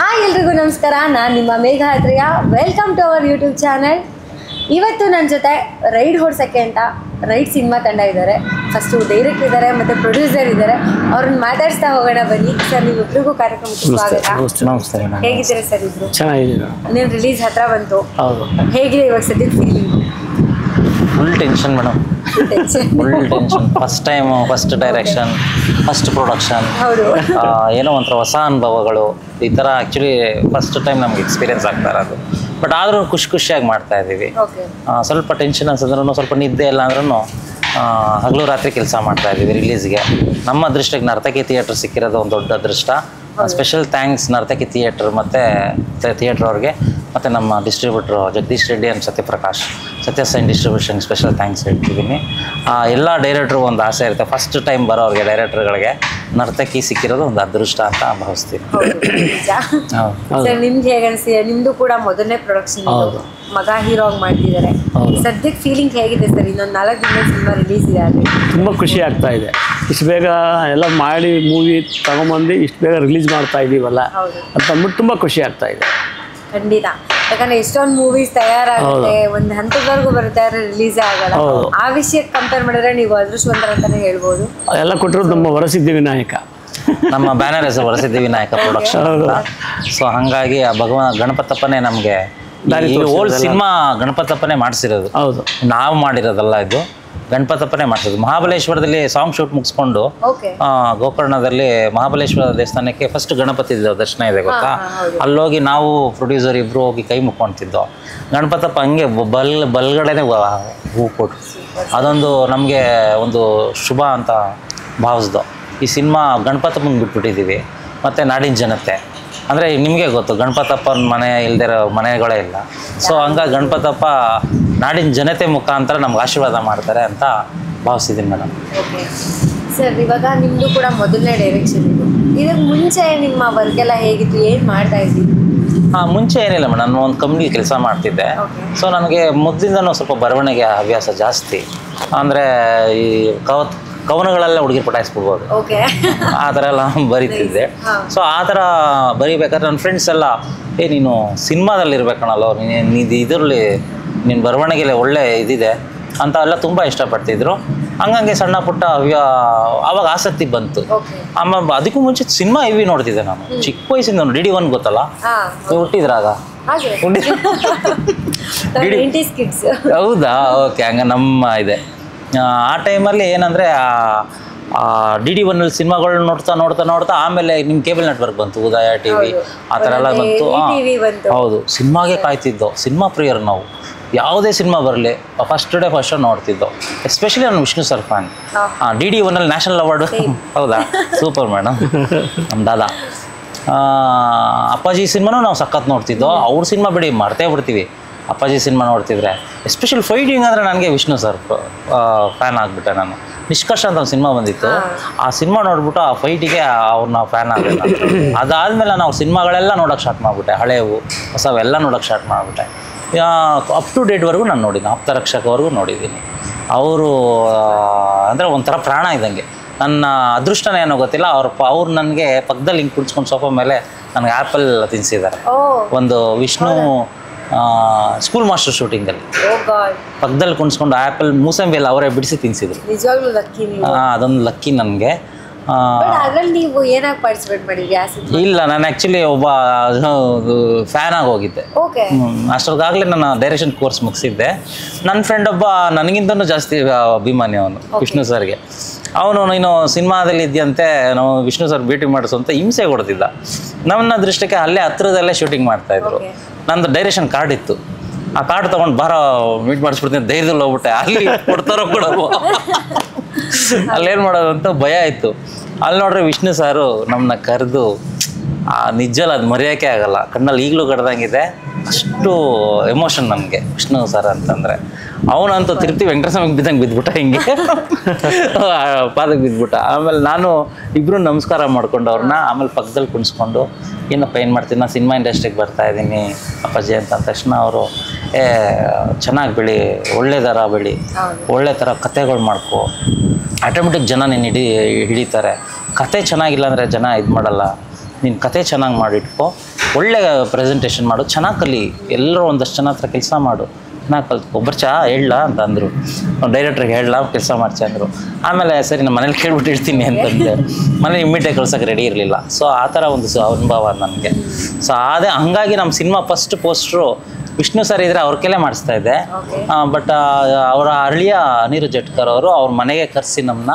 Hi ಎಲ್ರಿಗೂ ನಮಸ್ಕಾರ. ನಾನು ನಿಮ್ಮ Megha Athreya. Welcome to our YouTube channel. ಇವತ್ತು ನನ್ನ ಜೊತೆ ರೈಡ್ ಹೊಡ್ಸೋಕ್ಕೆ ಅಂತ ರೈಡ್ ಸಿನಿಮಾ ತಂಡ ಇದ್ದಾರೆ. ಫಸ್ಟು ಡೈರೆಕ್ಟರ್ ಇದ್ದಾರೆ ಮತ್ತು ಪ್ರೊಡ್ಯೂಸರ್ ಇದ್ದಾರೆ. ಅವ್ರನ್ನ ಮಾತಾಡಿಸ್ತಾ ಹೋಗೋಣ ಬನ್ನಿ. ಸರ್, ನೀವಿಬ್ರಿಗೂ ಕಾರ್ಯಕ್ರಮಕ್ಕೆ ಸ್ವಾಗತ. ಹೇಗಿದ್ದೀರಾ ಸರ್? ಇಬ್ರು ಚೆನ್ನಾಗಿದ್ದೀರಾ? ನೀನು ರಿಲೀಸ್ ಹತ್ರ ಬಂತು. ಹೌದು. ಹೇಗಿದೆ ಇವಾಗ ಸದ್ಯದ feeling? Full tension madam, full tension. First time, first direction, first production, ಏನೋ ಒಂಥರ ಹೊಸ ಅನುಭವಗಳು. ಈ ಥರ ಆ್ಯಕ್ಚುಲಿ ಫಸ್ಟ್ ಟೈಮ್ ನಮ್ಗೆ ಎಕ್ಸ್ಪೀರಿಯನ್ಸ್ ಆಗ್ತಾ ಇರೋದು. ಬಟ್ ಆದ್ರೂ ಖುಷಿಯಾಗಿ ಮಾಡ್ತಾ ಇದ್ದೀವಿ. ಸ್ವಲ್ಪ ಟೆನ್ಷನ್ ಅನ್ಸಿದ್ರೂ, ಸ್ವಲ್ಪ ನಿದ್ದೆ ಇಲ್ಲ ಅಂದ್ರೂ ಹಗಲು ರಾತ್ರಿ ಕೆಲಸ ಮಾಡ್ತಾ ಇದ್ದೀವಿ ರಿಲೀಸ್ಗೆ. ನಮ್ಮ ಅದೃಷ್ಟಕ್ಕೆ ನರ್ತಕಿ ಥಿಯೇಟ್ರ್ ಸಿಕ್ಕಿರೋದು ಒಂದು ದೊಡ್ಡ ಅದೃಷ್ಟ. ಸ್ಪೆಷಲ್ ಥ್ಯಾಂಕ್ಸ್ ನರ್ತಕಿ ಥಿಯೇಟ್ರ್ ಮತ್ತು ಥಿಯೇಟ್ರ್ ಅವ್ರಿಗೆ, ಮತ್ತು ನಮ್ಮ ಡಿಸ್ಟ್ರಿಬ್ಯೂಟ್ರು ಜಗದೀಶ್ ರೆಡ್ಡಿ ಆ್ಯಂಡ್ ಸತ್ಯಪ್ರಕಾಶ್, ಸತ್ಯಸೈನ್ ಡಿಸ್ಟ್ರಿಬ್ಯೂಷನ್ಗೆ ಸ್ಪೆಷಲ್ ಥ್ಯಾಂಕ್ಸ್ ಹೇಳ್ತಿದ್ದೀನಿ. ಎಲ್ಲ ಡೈರೆಕ್ಟ್ರು ಒಂದು ಆಸೆ ಇರುತ್ತೆ, ಫಸ್ಟ್ ಟೈಮ್ ಬರೋರಿಗೆ ಡೈರೆಕ್ಟರ್ಗಳಿಗೆ ನರ್ತಕಿ ಸಿಕ್ಕಿರೋದು ಒಂದು ಅದೃಷ್ಟ ಅಂತ ಭಾವಿಸ್ತೀನಿ. ನಿಮ್ಗೆ ಹೇಗೆ ಅನಿಸ್ತಿದೆ? ನಿಮ್ಮದು ಕೂಡ ಮೊದಲನೇ ಪ್ರೊಡಕ್ಷನ್, ಮಗ ಹೀರೋ ಆಗಿ ಮಾಡ್ತಿದ್ದಾರೆ. ಸದ್ಯಕ್ಕೆ ಫೀಲಿಂಗ್ ಹೇಗಿದೆ ಸರ್? ಇನ್ನೊಂದು 4 ದಿನ ಸಿನಿಮಾ ರಿಲೀಸ್ ಇದೆ. ಆದರೆ ತುಂಬ ಖುಷಿ ಆಗ್ತಾ ಇದೆ. ಇಷ್ಟು ಬೇಗ ಎಲ್ಲ ಮಾಡಿ ಮೂವಿ ತಗೊಂಬಂದು ಇಷ್ಟು ಬೇಗ ರಿಲೀಸ್ ಮಾಡ್ತಾ ಇದ್ದೀವಲ್ಲ ಅಂತ ಅಂದ್ಬಿಟ್ಟು ತುಂಬ ಖುಷಿ ಆಗ್ತಾ ಇದೆ. ಖಂಡಿತ. ಯಾಕಂದ್ರೆ ಎಷ್ಟೊಂದು ಮೂವೀಸ್ ತಯಾರಾಗುತ್ತೆ, ಒಂದು ಹಂತದವರೆಗೂ ಬರುತ್ತೆ, ರಿಲೀಸ್ ಆಗಲ್ಲ. ಆ ವಿಷಯಕ್ಕೆ ಕಂಪೇರ್ ಮಾಡಿದ್ರೆ ನೀವು ಅದೃಷ್ಟವಂತರ ಅಂತಾನೆ ಹೇಳ್ಬೋದು. ಎಲ್ಲ ಕೊಟ್ಟಿರೋದು ನಮ್ಮ ವರಸಿದ್ಧಿ ವಿನಾಯಕ, ನಮ್ಮ ಬ್ಯಾನರ್ ಹೆಸರು ವರಸಿದ್ಧಿ ವಿನಾಯಕ ಪ್ರೊಡಕ್ಷನ್ ಅಂತ. ಸೊ ಹಾಗಾಗಿ ಆ ಗಣಪತಪ್ಪನೇ ನಮಗೆ ಓಲ್ಡ್ ಸಿನಿಮಾ ಗಣಪತಪ್ಪನೇ ಮಾಡಿಸಿರೋದು. ಹೌದು, ನಾವು ಮಾಡಿರೋದಲ್ಲ, ಇದು ಗಣಪತಪ್ಪನೇ ಮಾಡಿಸೋದು. ಮಹಾಬಲೇಶ್ವರದಲ್ಲಿ ಸಾಂಗ್ ಶೂಟ್ ಮುಗಿಸ್ಕೊಂಡು ಗೋಕರ್ಣದಲ್ಲಿ ಮಹಾಬಲೇಶ್ವರ ದೇವಸ್ಥಾನಕ್ಕೆ ಫಸ್ಟ್ ಗಣಪತಿ ದರ್ಶನ ಇದೆ ಗೊತ್ತಾ, ಅಲ್ಲೋಗಿ ನಾವು ಪ್ರೊಡ್ಯೂಸರ್ ಇಬ್ರು ಹೋಗಿ ಕೈ ಮುಕ್ಕೊಂತಿದ್ದೋ. ಗಣಪತಪ್ಪ ಹಂಗೆ ಬಲ್ಗಡೆನೆ ಹೂ ಕೊಟ್ಟು ಅದೊಂದು ನಮಗೆ ಒಂದು ಶುಭ ಅಂತ ಭಾವಿಸ್ದು. ಈ ಸಿನಿಮಾ ಗಣಪತಪ್ಪಂಗೆ ಬಿಟ್ಬಿಟ್ಟಿದ್ದೀವಿ. ಮತ್ತು ನಾಡಿನ ಜನತೆ ಅಂದರೆ ನಿಮಗೆ ಗೊತ್ತು, ಗಣಪತಪ್ಪನ ಮನೆ ಇಲ್ದಿರೋ ಮನೆಗಳೇ ಇಲ್ಲ. ಸೊ ಹಂಗಾಗಿ ಗಣಪತಪ್ಪ ನಾಡಿನ ಜನತೆ ಮುಖಾಂತರ ನಮ್ಗೆ ಆಶೀರ್ವಾದ ಮಾಡ್ತಾರೆ ಅಂತ ಭಾವಿಸಿದ್ದೀನಿ ಮೇಡಮ್. ಸರ್, ಇವಾಗ ನಿಮ್ಮದು ಕೂಡ ಮೊದಲನೇ ಡೈರೆಕ್ಷನ್ ಇದು. ಇದಕ್ಕೆ ಮುಂಚೆ ನಿಮ್ಮ ವರ್ಕ್ ಎಲ್ಲ ಹೇಗಿತ್ತು? ಏನು ಮಾಡ್ತಾ ಇದ್ದೀವಿ? ಮುಂಚೆ ಏನಿಲ್ಲ ಮೇಡಮ್, ನಾನು ಒಂದು ಕಂಪ್ನಿಲಿ ಕೆಲಸ ಮಾಡ್ತಿದ್ದೆ. ಸೊ ನನಗೆ ಮೊದಲಿಂದನೂ ಸ್ವಲ್ಪ ಬರವಣಿಗೆ ಹವ್ಯಾಸ ಜಾಸ್ತಿ. ಅಂದರೆ ಈ ಕವನಗಳೆಲ್ಲ ಹುಡುಗಿ ಪಟಾಯಿಸ್ಬಿಡ್ಬೋದು, ಆ ಥರ ಎಲ್ಲ ಬರೀತಿದ್ದೆ. ಸೊ ಆ ಥರ ಬರೀಬೇಕಾದ್ರೆ ನನ್ನ ಫ್ರೆಂಡ್ಸ್ ಎಲ್ಲ ನೀನು ಸಿನಿಮಾದಲ್ಲಿ ಇರ್ಬೇಕಣಲ್ಲೋ, ನೀನು ಇದರಲ್ಲಿ ನಿನ್ನ ಬರವಣಿಗೆಲೆ ಒಳ್ಳೆ ಇದಿದೆ ಅಂತ ಎಲ್ಲ ತುಂಬ ಇಷ್ಟಪಡ್ತಿದ್ರು. ಹಂಗಂಗೆ ಸಣ್ಣ ಪುಟ್ಟ ಆವಾಗ ಆಸಕ್ತಿ ಬಂತು. ಆಮೇಲೆ ಅದಕ್ಕೂ ಮುಂಚೆ ಸಿನಿಮಾ ಇವಿ ನೋಡ್ತಿದ್ದೆ ನಾನು ಚಿಕ್ಕ ವಯಸ್ಸಿಂದ. DD1 ಗೊತ್ತಲ್ಲ, ನೀವು ಹುಟ್ಟಿದ್ರಾಗ? ಹೌದಾ? ಓಕೆ, ಹಂಗೆ ನಮ್ಮ ಇದೆ. ಆ ಟೈಮಲ್ಲಿ ಏನಂದರೆ DD1 ಸಿನಿಮಾಗಳು ನೋಡ್ತಾ ಆಮೇಲೆ ನಿಮ್ಮ ಕೇಬಲ್ ನೆಟ್ವರ್ಕ್ ಬಂತು, ಉದಯ TV ಆ ಥರ ಎಲ್ಲ ಬಂತು. ಹೌದು, ಸಿನಿಮಾಗೆ ಕಾಯ್ತಿದ್ದೋ, ಸಿನಿಮಾ ಪ್ರಿಯರ್ ನಾವು. ಯಾವುದೇ ಸಿನಿಮಾ ಬರಲಿ ಫಸ್ಟ್ ಡೇ ಫಸ್ಟ್ ಶೋ ನೋಡ್ತಿದ್ದೋ. ಎಸ್ಪೆಷಲಿ ನಾನು Vishnu sir fan. DD1 national award. ಹೌದಾ? Super madam. ನಮ್ಮ ದಾದಾ ಅಪ್ಪಾಜಿ ಸಿನಿಮಾನೂ ನಾವು ಸಖತ್ ನೋಡ್ತಿದ್ದೋ. ಅವ್ರ ಸಿನಿಮಾ ಬಿಡಿ ಮರ್ತೇ ಬಿಡ್ತೀವಿ, ಅಪ್ಪಾಜಿ ಸಿನಿಮಾ ನೋಡ್ತಿದ್ರೆ. ಎಸ್ಪೆಷಲಿ ಫೈಟಿಂಗ್ ಅಂದರೆ ನನಗೆ ವಿಷ್ಣು ಸರ್ ಫ್ಯಾನ್ ಆಗಿಬಿಟ್ಟೆ ನಾನು. ನಿಷ್ಕರ್ಷ ಅಂತ ಒಂದು ಸಿನಿಮಾ ಬಂದಿತ್ತು, ಆ ಸಿನಿಮಾ ನೋಡ್ಬಿಟ್ಟು ಆ ಫೈಟಿಗೆ ಅವ್ರನ್ನ ಫ್ಯಾನ್ ಆಗಿಲ್ಲ. ಅದಾದಮೇಲೆ ನಾವು ಸಿನಿಮಾಗಳೆಲ್ಲ ನೋಡೋಕ್ಕೆ ಸ್ಟಾರ್ಟ್ ಮಾಡಿಬಿಟ್ಟೆ, ಹಳೆವು ಹೊಸವೆಲ್ಲ ನೋಡೋಕ್ಕೆ ಸ್ಟಾರ್ಟ್ ಮಾಡಿಬಿಟ್ಟೆ. ಅಪ್ ಟು ಡೇಟ್ವರೆಗೂ ನಾನು ನೋಡಿದ್ದೀನಿ, ಆಪ್ತರಕ್ಷಕವರೆಗೂ ನೋಡಿದ್ದೀನಿ. ಅವರು ಅಂದರೆ ಒಂಥರ ಪ್ರಾಣ ಇದ್ದಂಗೆ. ನನ್ನ ಅದೃಷ್ಟನೇ ಏನೋ ಗೊತ್ತಿಲ್ಲ, ಅವ್ರು ನನಗೆ ಪಕ್ಕದಲ್ಲಿ ಹಿಂಗೆ ಕುಡಿಸ್ಕೊಂಡು ಸೋಫಾ ಮೇಲೆ ನನಗೆ ಆ್ಯಪಲ್ ತಿನ್ನಿಸಿದ್ದಾರೆ. ಒಂದು ವಿಷ್ಣು ಸ್ಕೂಲ್ ಮಾಸ್ಟರ್ ಶೂಟಿಂಗಲ್ಲಿ ಪಕ್ಕದಲ್ಲಿ ಕುಣಿಸ್ಕೊಂಡು ಆ್ಯಪಲ್ ಮೂಸಂಬಿ ಎಲ್ಲ ಅವರೇ ಬಿಡಿಸಿ ತಿನ್ನಿಸಿದ್ರು. ಅದೊಂದು ಲಕ್ಕಿ ನನಗೆ. ಇಲ್ಲ, ನಾನು ಆ್ಯಕ್ಚುಲಿ ಒಬ್ಬ ಫ್ಯಾನ್ ಆಗಿ ಹೋಗಿದ್ದೆ. ಅಷ್ಟೊತ್ತಾಗಲೇ ನಾನು ಡೈರೆಕ್ಷನ್ ಕೋರ್ಸ್ ಮುಗಿಸಿದ್ದೆ. ನನ್ನ ಫ್ರೆಂಡ್ ಒಬ್ಬ ನನಗಿಂತನೂ ಜಾಸ್ತಿ ಅಭಿಮಾನಿ ಅವನು ವಿಷ್ಣು ಸರ್ಗೆ. ಅವನು ನೀನು ಸಿನಿಮಾದಲ್ಲಿ ಇದ್ದಂತೆ ನಾವು ವಿಷ್ಣು ಸರ್ ಭೇಟಿ ಮಾಡಿಸೋಂತ ಹಿಂಸೆ ಕೊಡ್ತಿದ್ದ. ನನ್ನ ದೃಷ್ಟಕ್ಕೆ ಅಲ್ಲೇ ಹತ್ರದಲ್ಲೇ ಶೂಟಿಂಗ್ ಮಾಡ್ತಾಯಿದ್ರು. ನಂದು ಡೈರೆಕ್ಷನ್ ಕಾರ್ಡ್ ಇತ್ತು, ಆ ಕಾರ್ಡ್ ತೊಗೊಂಡು ಬಾರೋ ಮೀಟ್ ಮಾಡಿಸ್ಬಿಡ್ತೀನಿ ಧೈರ್ಯದಲ್ಲಿ ಹೋಗ್ಬಿಟ್ಟೆ. ಅಲ್ಲಿ ಕೊಡ್ತಾರೋ ಕೊಡೋದು, ಅಲ್ಲೇನು ಮಾಡೋದು ಅಂತ ಭಯ ಇತ್ತು. ಅಲ್ಲಿ ನೋಡ್ರೆ ವಿಷ್ಣು ಸಾರು ನಮ್ಮನ್ನ ಕರೆದು ನಿಜಲ್ಲ ಅದು ಮರೆಯೋಕ್ಕೆ ಆಗಲ್ಲ, ಕಣ್ಣಲ್ಲಿ ಈಗಲೂ ಕಡ್ದಂಗಿದೆ. ಅಷ್ಟು ಎಮೋಷನ್ ನನಗೆ ವಿಷ್ಣು ಸರ್ ಅಂತಂದರೆ. ಅವನಂತೂ ತಿರುಪ್ತಿ ವೆಂಕಟಸ್ವಾಮಿಗೆ ಬಿದ್ದಂಗೆ ಬಿದ್ದುಬಿಟ್ಟ, ಹಿಂಗೆ ಪಾದಕ್ಕೆ ಬಿದ್ದುಬಿಟ್ಟ. ಆಮೇಲೆ ನಾನು ಇಬ್ಬರು ನಮಸ್ಕಾರ ಮಾಡ್ಕೊಂಡು ಅವ್ರನ್ನ ಆಮೇಲೆ ಪಕ್ಕದಲ್ಲಿ ಕುಣಿಸ್ಕೊಂಡು, ಏನಪ್ಪ ಏನು ಮಾಡ್ತೀನಿ, ನಾನು ಸಿನಿಮಾ ಇಂಡಸ್ಟ್ರಿಗೆ ಬರ್ತಾಯಿದ್ದೀನಿ ಅಪ್ಪಾಜಿ ಅಂತ ಅಂದ ತಕ್ಷಣ ಅವರು ಚೆನ್ನಾಗಿ ಬೆಳಿ, ಒಳ್ಳೆ ಥರ ಬೆಳಿ, ಒಳ್ಳೆ ಥರ ಕಥೆಗಳು ಮಾಡ್ಕೊ, ಆಟೋಮೆಟಿಕ್ ಜನ ನೀನು ಹಿಡಿತಾರೆ. ಕತೆ ಚೆನ್ನಾಗಿಲ್ಲ ಅಂದರೆ ಜನ ಇದು ಮಾಡಲ್ಲ, ನೀನು ಕತೆ ಚೆನ್ನಾಗಿ ಮಾಡಿಟ್ಕೊ, ಒಳ್ಳೆ ಪ್ರೆಸೆಂಟೇಷನ್ ಮಾಡು, ಚೆನ್ನಾಗಿ ಕಲಿ, ಎಲ್ಲರೂ ಒಂದಷ್ಟು ಜನ ಹತ್ರ ಕೆಲಸ ಮಾಡು, ನಾ ಒಬ್ಬರು ಹೇಳಲ್ಲ ಅಂತ ಅಂದರು, ಡೈರೆಕ್ಟ್ರಿಗೆ ಹೇಳಲ್ಲ ಕೆಲಸ ಮಾಡ್ಚೆ ಅಂದರು. ಆಮೇಲೆ ಸರಿ ನಮ್ಮ ಮನೇಲಿ ಕೇಳ್ಬಿಟ್ಟಿರ್ತೀನಿ ಅಂತಂದೆ. ಮನೇಲಿ ಇಮ್ಮಿಡಿಯೇಟ್ ಕಳ್ಸೋಕೆ ರೆಡಿ ಇರಲಿಲ್ಲ. ಸೊ ಆ ಥರ ಒಂದು ಅನುಭವ ನನಗೆ. ಸೊ ಅದೇ ಹಂಗಾಗಿ ನಮ್ಮ cinema first poster Vishnu sir ಇದ್ರೆ ಅವ್ರ ಕೈಲೇ ಮಾಡಿಸ್ತಾ ಇದ್ದೆ. ಬಟ್ ಅವರ ಅಳಿಯ ಅನಿರುದ್ಧ್ ಜಟ್ಕರ್ ಅವರು ಅವ್ರ ಮನೆಗೆ ಕರೆಸಿ ನಮ್ಮನ್ನ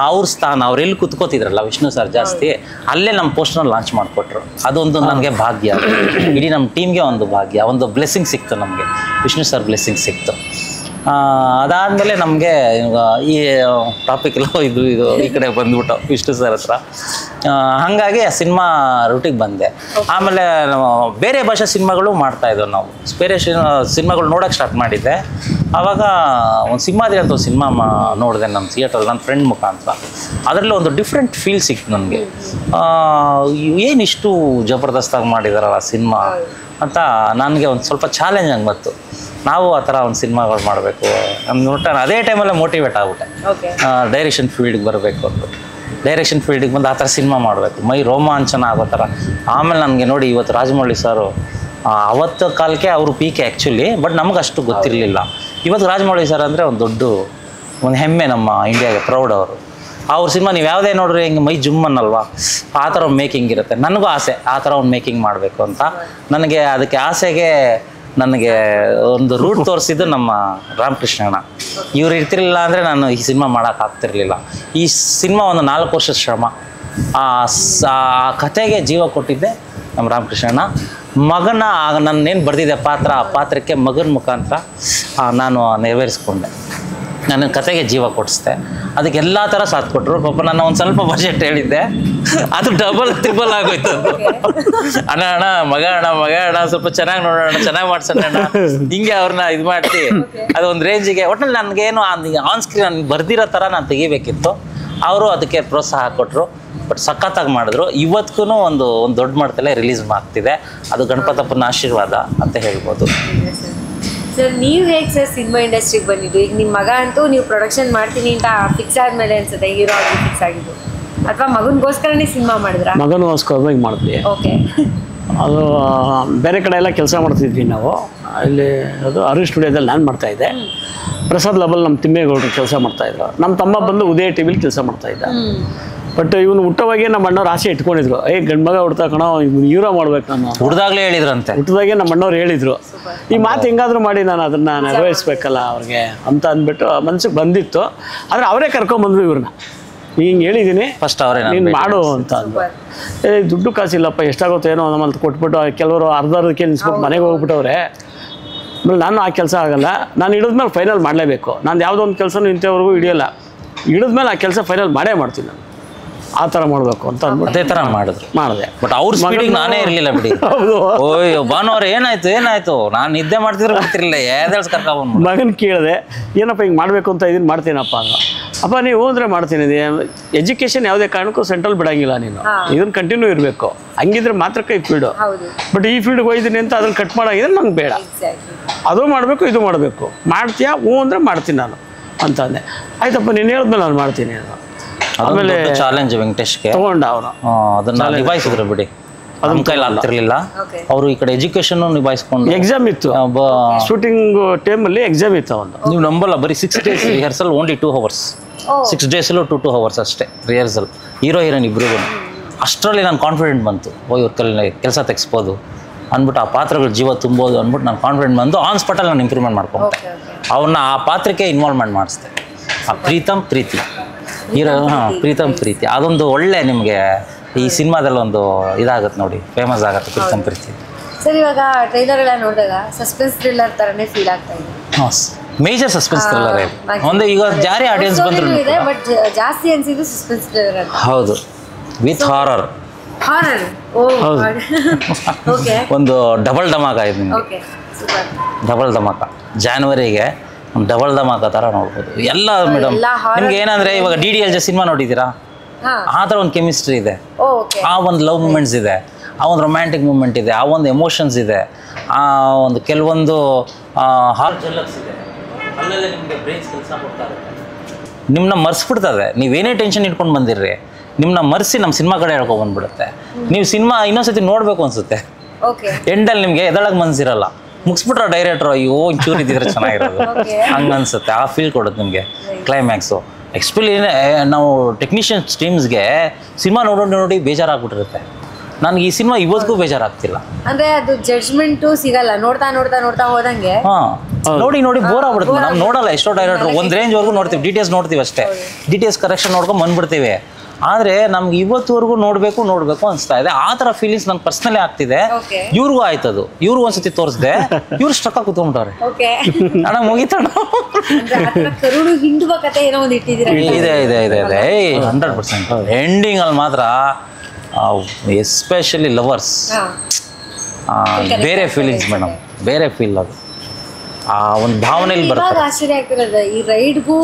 ಅವ್ರ ಸ್ಥಾನ ಅವ್ರು ಎಲ್ಲಿ ಕುತ್ಕೋತಿದ್ರಲ್ಲ ವಿಷ್ಣು ಸರ್ ಜಾಸ್ತಿ, ಅಲ್ಲೇ ನಮ್ಮ ಪೋಸ್ಟರ್ನ ಲಾಂಚ್ ಮಾಡಿಕೊಟ್ರು. ಅದೊಂದು ನನಗೆ ಭಾಗ್ಯ, ಇಡೀ ನಮ್ಮ ಟೀಮ್ಗೆ ಒಂದು ಭಾಗ್ಯ, ಒಂದು ಬ್ಲೆಸ್ಸಿಂಗ್ ಸಿಕ್ತು ನಮಗೆ, ವಿಷ್ಣು ಸರ್ ಬ್ಲೆಸ್ಸಿಂಗ್ ಸಿಕ್ತು. ಅದಾದಮೇಲೆ ನಮಗೆ ಈ ಟಾಪಿಕ್ ಎಲ್ಲ ಇದು ಈ ಕಡೆ ಬಂದ್ಬಿಟ್ಟು ವಿಷ್ಣು ಸರ್ ಹತ್ರ. ಹಾಗಾಗಿ ಆ ಸಿನಿಮಾ ರೂಟಿಗೆ ಬಂದೆ. ಆಮೇಲೆ ಬೇರೆ ಭಾಷೆ ಸಿನಿಮಾಗಳು ಮಾಡ್ತಾಯಿದ್ದೆವು ನಾವು. ಬೇರೆ ಸಿನಿಮಾಗಳು ನೋಡೋಕ್ಕೆ ಸ್ಟಾರ್ಟ್ ಮಾಡಿದ್ದೆ. ಆವಾಗ ಒಂದು ಸಿಂಹಾದ್ರಿ ಅಂತ ಒಂದು ಸಿನಿಮಾ ನೋಡಿದೆ ನಮ್ಮ ಥಿಯೇಟ್ರಲ್ಲಿ ನನ್ನ ಫ್ರೆಂಡ್ ಮುಖಾಂತರ. ಅದರಲ್ಲಿ ಒಂದು ಡಿಫ್ರೆಂಟ್ ಫೀಲ್ ಸಿಕ್ತು ನನಗೆ. ಏನಿಷ್ಟು ಜಬರ್ದಸ್ತಾಗಿ ಮಾಡಿದಾರಲ್ಲ ಸಿನಿಮಾ ಅಂತ ನನಗೆ ಒಂದು ಸ್ವಲ್ಪ ಚಾಲೆಂಜ್ ಹಂಗೆ ಬಂತು. ನಾವು ಆ ಥರ ಒಂದು ಸಿನಿಮಾಗಳು ಮಾಡಬೇಕು ಅಂದ್ಬಿಟ್ಟು ಅದೇ ಟೈಮಲ್ಲೇ ಮೋಟಿವೇಟ್ ಆಗ್ಬಿಟ್ಟೆ. ಡೈರೆಕ್ಷನ್ ಫೀಲ್ಡ್ಗೆ ಬರಬೇಕು ಅಂದ್ಬಿಟ್ಟು ಡೈರೆಕ್ಷನ್ ಫೀಲ್ಡಿಗೆ ಬಂದು ಆ ಥರ ಸಿನಿಮಾ ಮಾಡಬೇಕು, ಮೈ ರೋಮಾಂಚನ ಆಗೋ ಥರ. ಆಮೇಲೆ ನನಗೆ ನೋಡಿ ಇವತ್ತು ರಾಜಮೌಳಿ ಸರು ಅವತ್ತು ಕಾಲಕ್ಕೆ ಅವರು ಪೀಕೆ ಆ್ಯಕ್ಚುಲಿ, ಬಟ್ ನಮಗೆ ಅಷ್ಟು ಗೊತ್ತಿರಲಿಲ್ಲ. ಇವತ್ತು ರಾಜಮೌಳಿ ಸರ್ ಅಂದರೆ ಒಂದು ಹೆಮ್ಮೆ ನಮ್ಮ ಇಂಡಿಯಾಗೆ, ಪ್ರೌಡ್ ಅವರು. ಅವ್ರ ಸಿನಿಮಾ ನೀವು ಯಾವುದೇ ನೋಡ್ರಿ ಹಿಂಗೆ ಮೈ ಜುಮ್ ಅನ್ನಲ್ವಾ, ಆ ಥರ ಒಂದು ಮೇಕಿಂಗ್ ಇರುತ್ತೆ. ನನಗೂ ಆಸೆ ಆ ಥರ ಒಂದು ಮೇಕಿಂಗ್ ಮಾಡಬೇಕು ಅಂತ. ನನಗೆ ಅದಕ್ಕೆ ಆಸೆಗೆ ನನಗೆ ಒಂದು ರೂಟ್ ತೋರಿಸಿದ್ದು ನಮ್ಮ ರಾಮಕೃಷ್ಣ ಅಣ್ಣ. ಇವ್ರು ಇರ್ತಿರ್ಲಿಲ್ಲ ಅಂದರೆ ನಾನು ಈ ಸಿನಿಮಾ ಮಾಡೋಕ್ಕಾಗ್ತಿರ್ಲಿಲ್ಲ. ಈ ಸಿನಿಮಾ ಒಂದು 4 ವರ್ಷದ ಶ್ರಮ. ಆ ಕಥೆಗೆ ಜೀವ ಕೊಟ್ಟಿದ್ದೆ ನಮ್ಮ ರಾಮಕೃಷ್ಣ ಅಣ್ಣ. ಮಗನ ನನ್ನೇನು ಬರೆದಿದ್ದೆ ಪಾತ್ರ, ಆ ಪಾತ್ರಕ್ಕೆ ಮಗನ ಮುಖಾಂತರ ನಾನು ನೆರವೇರಿಸ್ಕೊಂಡೆ. ನನ್ನ ಕತೆಗೆ ಜೀವ ಕೊಡಿಸ್ದೆ. ಅದಕ್ಕೆ ಎಲ್ಲ ಥರ ಸಾಥ್ ಕೊಟ್ಟರು. ಪಾಪ ನಾನು ಒಂದು ಸ್ವಲ್ಪ ಬಜೆಟ್ ಹೇಳಿದ್ದೆ, ಅದು ಡಬಲ್ ಟ್ರಿಬಲ್ ಆಗೋಯ್ತು. ಅಣ್ಣ ಮಗ ಅಣ್ಣ ಸ್ವಲ್ಪ ಚೆನ್ನಾಗಿ ನೋಡೋಣ, ಚೆನ್ನಾಗಿ ಮಾಡ್ಸೋಣ ಅಣ್ಣ, ಹಿಂಗೆ ಅವ್ರನ್ನ ಇದು ಮಾಡ್ತಿ. ಅದೊಂದು ರೇಂಜಿಗೆ ಒಟ್ಟಲ್ಲಿ ನನಗೇನು ಆನ್ ಸ್ಕ್ರೀನ್ ನಾನು ಬರ್ದಿರೋ ಥರ ನಾನು ತೆಗಿಬೇಕಿತ್ತು. ಅವರು ಅದಕ್ಕೆ ಪ್ರೋತ್ಸಾಹ ಕೊಟ್ಟರು. ಬಟ್ ಸಖತ್ತಾಗಿ ಮಾಡಿದ್ರು. ಇವತ್ತಿಗೂ ಒಂದು ದೊಡ್ಡ ಮಟ್ಟದಲ್ಲೇ ರಿಲೀಸ್ ಆಗ್ತಿದೆ. ಅದು ಗಣಪತಪ್ಪನ ಆಶೀರ್ವಾದ ಅಂತ ಹೇಳ್ಬೋದು. ಸರ್ ನೀವು ಹೇಗೆ ಸರ್ ಸಿನಿಮಾ ಇಂಡಸ್ಟ್ರಿಗೆ ಬಂದಿದ್ದು? ಈಗ ನಿಮ್ಮ ಮಗ ಅಂತೂ ನೀವು ಪ್ರೊಡಕ್ಷನ್ ಮಾಡ್ತೀನಿ ಅಂತ ಫಿಕ್ಸ್ ಆದಮೇಲೆ ಅನ್ಸುತ್ತೆ ಹೀರೋ ಆಗಿ ಫಿಕ್ಸ್ ಆಗಿದ್ದು, ಅಥವಾ ಮಗನಿಗೋಸ್ಕರನೇ ಸಿನಿಮಾ ಮಾಡಿದ್ರಾ? ಮಗನಿಗೋಸ್ಕರ ಹಿಂಗೆ ಮಾಡಿದ್ವಿ. ಓಕೆ. ಅದು ಬೇರೆ ಕಡೆ ಎಲ್ಲ ಕೆಲಸ ಮಾಡ್ತಿದ್ವಿ ನಾವು. ಇಲ್ಲಿ ಅದು ಅರು ಸ್ಟುಡಿಯೋದಲ್ಲಿ ನಾನು ಮಾಡ್ತಾಯಿದ್ದೆ. ಪ್ರಸಾದ್ ಲಬಲ್ ನಮ್ಮ ತಿಮ್ಮೇಗೌಡರು ಕೆಲಸ ಮಾಡ್ತಾಯಿದ್ರು. ನಮ್ಮ ತಮ್ಮ ಬಂದು ಉದಯ ಟಿ ವಿಲಿ ಕೆಲಸ ಮಾಡ್ತಾಯಿದ್ದ. ಬಟ್ ಇವನು ಹುಟ್ಟವಾಗೆ ನಮ್ಮ ಅಣ್ಣವ್ರು ಆಸೆ ಇಟ್ಕೊಂಡಿದ್ರು, ಗಂಡು ಮಗ ಹುಡ್ತಾ ಕಣೋ ಇವನು ಹೀರೋ ಮಾಡ್ಬೇಕು ನಾನು. ಹುಡ್ದಾಗ್ಲೇ ಹೇಳಿದ್ರಂತೆ. ಹುಟ್ಟದಾಗೆ ನಮ್ಮ ಅಣ್ಣವ್ರು ಹೇಳಿದ್ರು, ಈ ಮಾತು ಹೆಂಗಾದ್ರೂ ಮಾಡಿ ನಾನು ಅದನ್ನು ನೆರವೇರಿಸ್ಬೇಕಲ್ಲ ಅವ್ರಿಗೆ ಅಂತ ಅಂದ್ಬಿಟ್ಟು ಮನ್ಸಿಗೆ ಬಂದಿತ್ತು. ಆದರೆ ಅವರೇ ಕರ್ಕೊಂಬಂದ್ರು ಇವ್ರನ್ನ. ಹಿಂಗೆ ಹೇಳಿದ್ದೀನಿ ಫಸ್ಟ್ ಅವರೇ ನೀನು ಮಾಡು ಅಂತ ಅಂದ್ರು. ದುಡ್ಡು ಕಾಸಿಲ್ಲಪ್ಪ, ಎಷ್ಟಾಗುತ್ತೋ ಏನೋ ನಮ್ಮಲ್ಲಿ ಕೊಟ್ಬಿಟ್ಟು ಕೆಲವರು ಅರ್ಧಕ್ಕೆ ನಿಲ್ಸ್ಬಿಟ್ಟು ಮನೆಗೆ ಹೋಗ್ಬಿಟ್ಟವ್ರೆ. ಆಮೇಲೆ ನಾನು ಆ ಕೆಲಸ ಆಗಲ್ಲ, ನಾನು ಹಿಡಿದ್ಮೇಲೆ ಫೈನಲ್ ಮಾಡಲೇಬೇಕು. ನಾನು ಯಾವುದೋ ಒಂದು ಕೆಲಸನೂ ಇಂಥವ್ರಿಗೂ ಹಿಡಿಯೋಲ್ಲ, ಹಿಡಿದ್ಮೇಲೆ ಆ ಕೆಲಸ ಫೈನಲ್ ಮಾಡೇ ಮಾಡ್ತೀನಿ ನಾನು. ಆ ಥರ ಮಾಡಬೇಕು ಅಂತ ಅಂದ್ಬಿಟ್ಟು ಅದೇ ಥರ ಮಾಡಿದೆ. ಬಟ್ ಅವ್ರ ಸ್ಪೀಡಿಗೆ ನಾನೇ ಇರಲಿಲ್ಲ ಬಿಡಿ. ಓಯ್ಯೋ ಭಾನುವಾರ ಏನಾಯ್ತು ನಾನು ನಿದ್ದೆ ಮಾಡ್ತಿದ್ರೆ ಗೊತ್ತಿರಲಿಲ್ಲ, ಯಾವ್ದು ಕರ್ಕೊಂಡ್ಬಂದು ಮಗನ ಕೇಳಿದೆ, ಏನಪ್ಪ ಹಿಂಗೆ ಮಾಡಬೇಕು ಅಂತ ಇದನ್ನು ಮಾಡ್ತೀನಪ್ಪ ಅಂದ. ಅಪ್ಪ ನೀವು ಹೋದ್ರೆ ಮಾಡ್ತೀನಿ, ಎಜುಕೇಷನ್ ಯಾವುದೇ ಕಾರಣಕ್ಕೂ ಸೆಂಟ್ರಲ್ ಬಿಡಂಗಿಲ್ಲ, ನೀನು ಇದನ್ನು ಕಂಟಿನ್ಯೂ ಇರಬೇಕು, ಹಂಗಿದ್ರೆ ಮಾತ್ರ ಕೈ ಫೀಲ್ಡು. ಬಟ್ ಈ ಫೀಲ್ಡ್ಗೆ ಹೋಯ್ತೀನಿ ಅಂತ ಅದನ್ನು ಕಟ್ ಮಾಡೋಂಗಿದ್ರೆ ನಂಗೆ ಬೇಡ, ಅದು ಮಾಡಬೇಕು ಇದು ಮಾಡಬೇಕು. ಮಾಡ್ತೀಯಾ? ಹ್ಞೂ ಅಂದರೆ ಮಾಡ್ತೀನಿ ನಾನು ಅಂತ ಅಂದೆ. ಆಯ್ತಪ್ಪ ನೀನು ಹೇಳಿದ್ಮೇಲೆ ನಾನು ಮಾಡ್ತೀನಿ ಅದು. ಆಮೇಲೆ ಚಾಲೆಂಜ್ ವೆಂಕಟೇಶ್ಗೆ ತಗೊಂಡ ಅವನು, ಅದನ್ನ ನಿಭಾಯಿಸಿದ್ರು ಬಿಡಿ. ಅದನ್ನ ಕೈಲಿ ಆಗ್ತಿರ್ಲಿಲ್ಲ. ಅವರು ಈ ಕಡೆ ಎಜುಕೇಶನ್ ನಿಭಾಯಿಸ್ಕೊಂಡು ಎಕ್ಸಾಮ್ ಇತ್ತು, ಶೂಟಿಂಗ್ ಟೈಮಲ್ಲಿ ಎಕ್ಸಾಮ್ ಇತ್ತು ಅವನು. ನೀವು ನಂಬಲ್ಲ, ಬರೀ 6 days rehearsal, only 2 hours. 6 daysಲ್ಲೂ 2 hours ಅಷ್ಟೇ ರಿಹರ್ಸಲ್, ಹೀರೋ ಹೀರೋಯಿನ್ ಇಬ್ಬರಿಗೂ. ಅಷ್ಟರಲ್ಲಿ ನಾನು ಕಾನ್ಫಿಡೆಂಟ್ ಬಂತು, ಇವ್ರ ಕೈಲಿ ಕೆಲಸ ತೆಗಿಸ್ಬೋದು ಅಂದ್ಬಿಟ್ಟು, ಆ ಪಾತ್ರಗಳು ಜೀವ ತುಂಬೋದು ಅಂದ್ಬಿಟ್ಟು ನಾನು ಕಾನ್ಫಿಡೆಂಟ್ ಬಂದು ಆನ್ ಸ್ಪಾಟಲ್ಲಿ ನಾನು ಇಂಪ್ರೂವ್ಮೆಂಟ್ ಮಾಡ್ಕೊಂಡೆ. ಅವ್ರನ್ನ ಆ ಪಾತ್ರಕ್ಕೆ ಇನ್ವಾಲ್ವ್ಮೆಂಟ್ ಮಾಡಿಸ್ದೆ. ಆ ಪ್ರೀತಿ ಹೀರೋ, ಪ್ರೀತಿ ಅದೊಂದು ಒಳ್ಳೆ ನಿಮಗೆ ಈ ಸಿನಿಮಾದಲ್ಲಿ ಒಂದು ಇದಾಗುತ್ತೆ ನೋಡಿ, ಫೇಮಸ್ ಆಗುತ್ತೆ ಪ್ರೀತಿ. ಸರ್ ಇವಾಗ ಟ್ರೈಲರ್ ಎಲ್ಲ ನೋಡಿದಾಗ ಸಸ್ಪೆನ್ಸ್ ಥ್ರಿಲ್ಲರ್ ತರನೇ ಫೀಲ್ ಆಗ್ತಾ ಇದೆ. ಮೇಜರ್ ಸಸ್ಪೆನ್ಸ್ ಥ್ರಿಲ್ಲರ್ ಒಂದು. ಈಗ ಜಾರಿ ಆಡಿಯನ್ಸ್ ಬಂದ್ರು ಇದೆ, ಬಟ್ ಜಾಸ್ತಿ ಅನ್ಸಿದ್ದು ಸಸ್ಪೆನ್ಸ್ ಥ್ರಿಲ್ಲರ್ ಅಂತ. ಹೌದು, ವಿತ್ ಹಾರರ್. ಓಕೆ. ಒಂದು ಡಬಲ್ ಧಮಾಕ ಇದೆ ನಿಮಗೆ. Okay, super. ಡಬಲ್ ಧಮಾಕ ಜಾನ್ವರಿಗೆ ಡಬಲ್ ಧಮಾಕ ಥರ ನೋಡ್ಬೋದು ಎಲ್ಲ. ಮೇಡಮ್ ನಿಮ್ಗೆ ಏನಂದ್ರೆ ಇವಾಗ DDLJ ಸಿನಿಮಾ ನೋಡಿದ್ದೀರಾ? ಆ ಥರ ಒಂದು ಕೆಮಿಸ್ಟ್ರಿ ಇದೆ, ಆ ಒಂದು ಲವ್ ಮೂಮೆಂಟ್ಸ್ ಇದೆ, ಆ ಒಂದು ರೊಮ್ಯಾಂಟಿಕ್ ಮೂಮೆಂಟ್ ಇದೆ, ಆ ಒಂದು ಎಮೋಷನ್ಸ್ ಇದೆ, ಆ ಒಂದು ಕೆಲವೊಂದು ಹಾರ್ಟ್ ಜಲಕ್ಸ್ ಇದೆ. ಅಲ್ಲಲ್ಲೇ ನಿಮಗೆ ಬ್ರೈನ್ಸ್ ಕೆಲಸ ಕೊಡ್ತಾ ಇರುತ್ತೆ, ನಿಮ್ಮನ್ನ ಮರ್ಸ್ಬಿಡ್ತದೆ. ನೀವೇನೇ ಟೆನ್ಷನ್ ಇಟ್ಕೊಂಡು ಬಂದಿರ್ರಿ, ನಿಮ್ಮನ್ನ ಮರೆಸಿ ನಮ್ಮ ಸಿನಿಮಾ ಕಡೆ ಹೇಳ್ಕೊಂಡು ಬಂದ್ಬಿಡುತ್ತೆ. ನೀವು ಸಿನಿಮಾ ಇನ್ನೊಂದ್ಸತಿ ನೋಡಬೇಕು ಅನಿಸುತ್ತೆ. ಎಂಡಲ್ಲಿ ನಿಮ್ಗೆ ಎದಳಗ್ ಮನ್ಸಿರಲ್ಲ, ಮುಗಿಸ್ಬಿಟ್ರೆ ಡೈರೆಕ್ಟ್ರು ಅಯ್ಯೋ ಒಂಚೂರು ಇದ್ದಿದ್ರೆ ಚೆನ್ನಾಗಿರೋದು ಹಂಗ ಅನ್ಸುತ್ತೆ. ಆ ಫೀಲ್ ಕೊಡುತ್ತೆ ನಿಮ್ಗೆ ಕ್ಲೈಮ್ಯಾಕ್ಸು. ಎಕ್ಸ್ಪೆಷಲಿ ನಾವು ಟೆಕ್ನಿಷಿಯನ್ ಸ್ಟ್ರೀಮ್ಸ್ಗೆ ಸಿನಿಮಾ ನೋಡಿ ಬೇಜಾರಾಗ್ಬಿಟ್ಟಿರುತ್ತೆ. ನನ್ಗೆ ಈ ಸಿನಿಮಾ ಇವತ್ತಿಗೂ ಬೇಜಾರಾಗ್ತಿಲ್ಲ. ಅಂದ್ರೆ ಅದು ಜಡ್ಜ್ಮೆಂಟು ಸಿಗಲ್ಲ, ನೋಡ್ತಾ ನೋಡ್ತಾ ನೋಡ್ತಾ ಹೋದಂಗೆ ನೋಡಿ ಬೋರ್ ಆಗ್ಬಿಡುತ್ತೆ. ನಾವು ನೋಡಲ್ಲ ಎಷ್ಟೋ ಡೈರೆಕ್ಟರ್ ಒಂದ್ ರೇಂಜ್ ವರ್ಗು ನೋಡ್ತೀವಿ, ಡೀಟೇಲ್ಸ್ ನೋಡ್ತೀವಿ ಅಷ್ಟೇ, ಡೀಟೇಲ್ಸ್ ಕರೆಕ್ಷನ್ ನೋಡ್ಕೊಂಡು ಬಂದ್ಬಿಡ್ತೀವಿ. ಆದ್ರೆ ನಮ್ಗೆ ಇವತ್ತುವರೆಗೂ ನೋಡ್ಬೇಕು ಅನ್ಸ್ತಾ ಇದೆ. ಆ ತರ ಫೀಲಿಂಗ್ಸ್ ನಂಗೆ ಪರ್ಸನಲಿ ಆಗ್ತಿದೆ. ಇವ್ರಿಗೂ ಆಯ್ತದು, ಇವ್ರಿಗೂ ಒಂದ್ಸತಿ ತೋರಿಸ್ದೆ, ಇವ್ರು ಸ್ಟ್ರಕ್ ಆಗಿ ಕೂತ್ಕೊಂಡ್ರೆ ಅಣ್ಣ ಮುಗಿತಣ್ಣ. ಇದೆ 100%. ಎಂಡಿಂಗ್ ಅಲ್ಲಿ ಮಾತ್ರ ಎಸ್ಪೆಷಲಿ ಲವರ್ಸ್ ಬೇರೆ ಫೀಲಿಂಗ್ಸ್ ಮೇಡಮ್, ಬೇರೆ ಫೀಲ್ ಅದು. ಆ ಒಂದು ಭಾವನೆಯಲ್ಲಿ ಬರುತ್ತೆ. ಆಶ್ಚರ್ಯ ಆಗ್ತಿರೋದು ಈ ರೈಡ್ಗೂ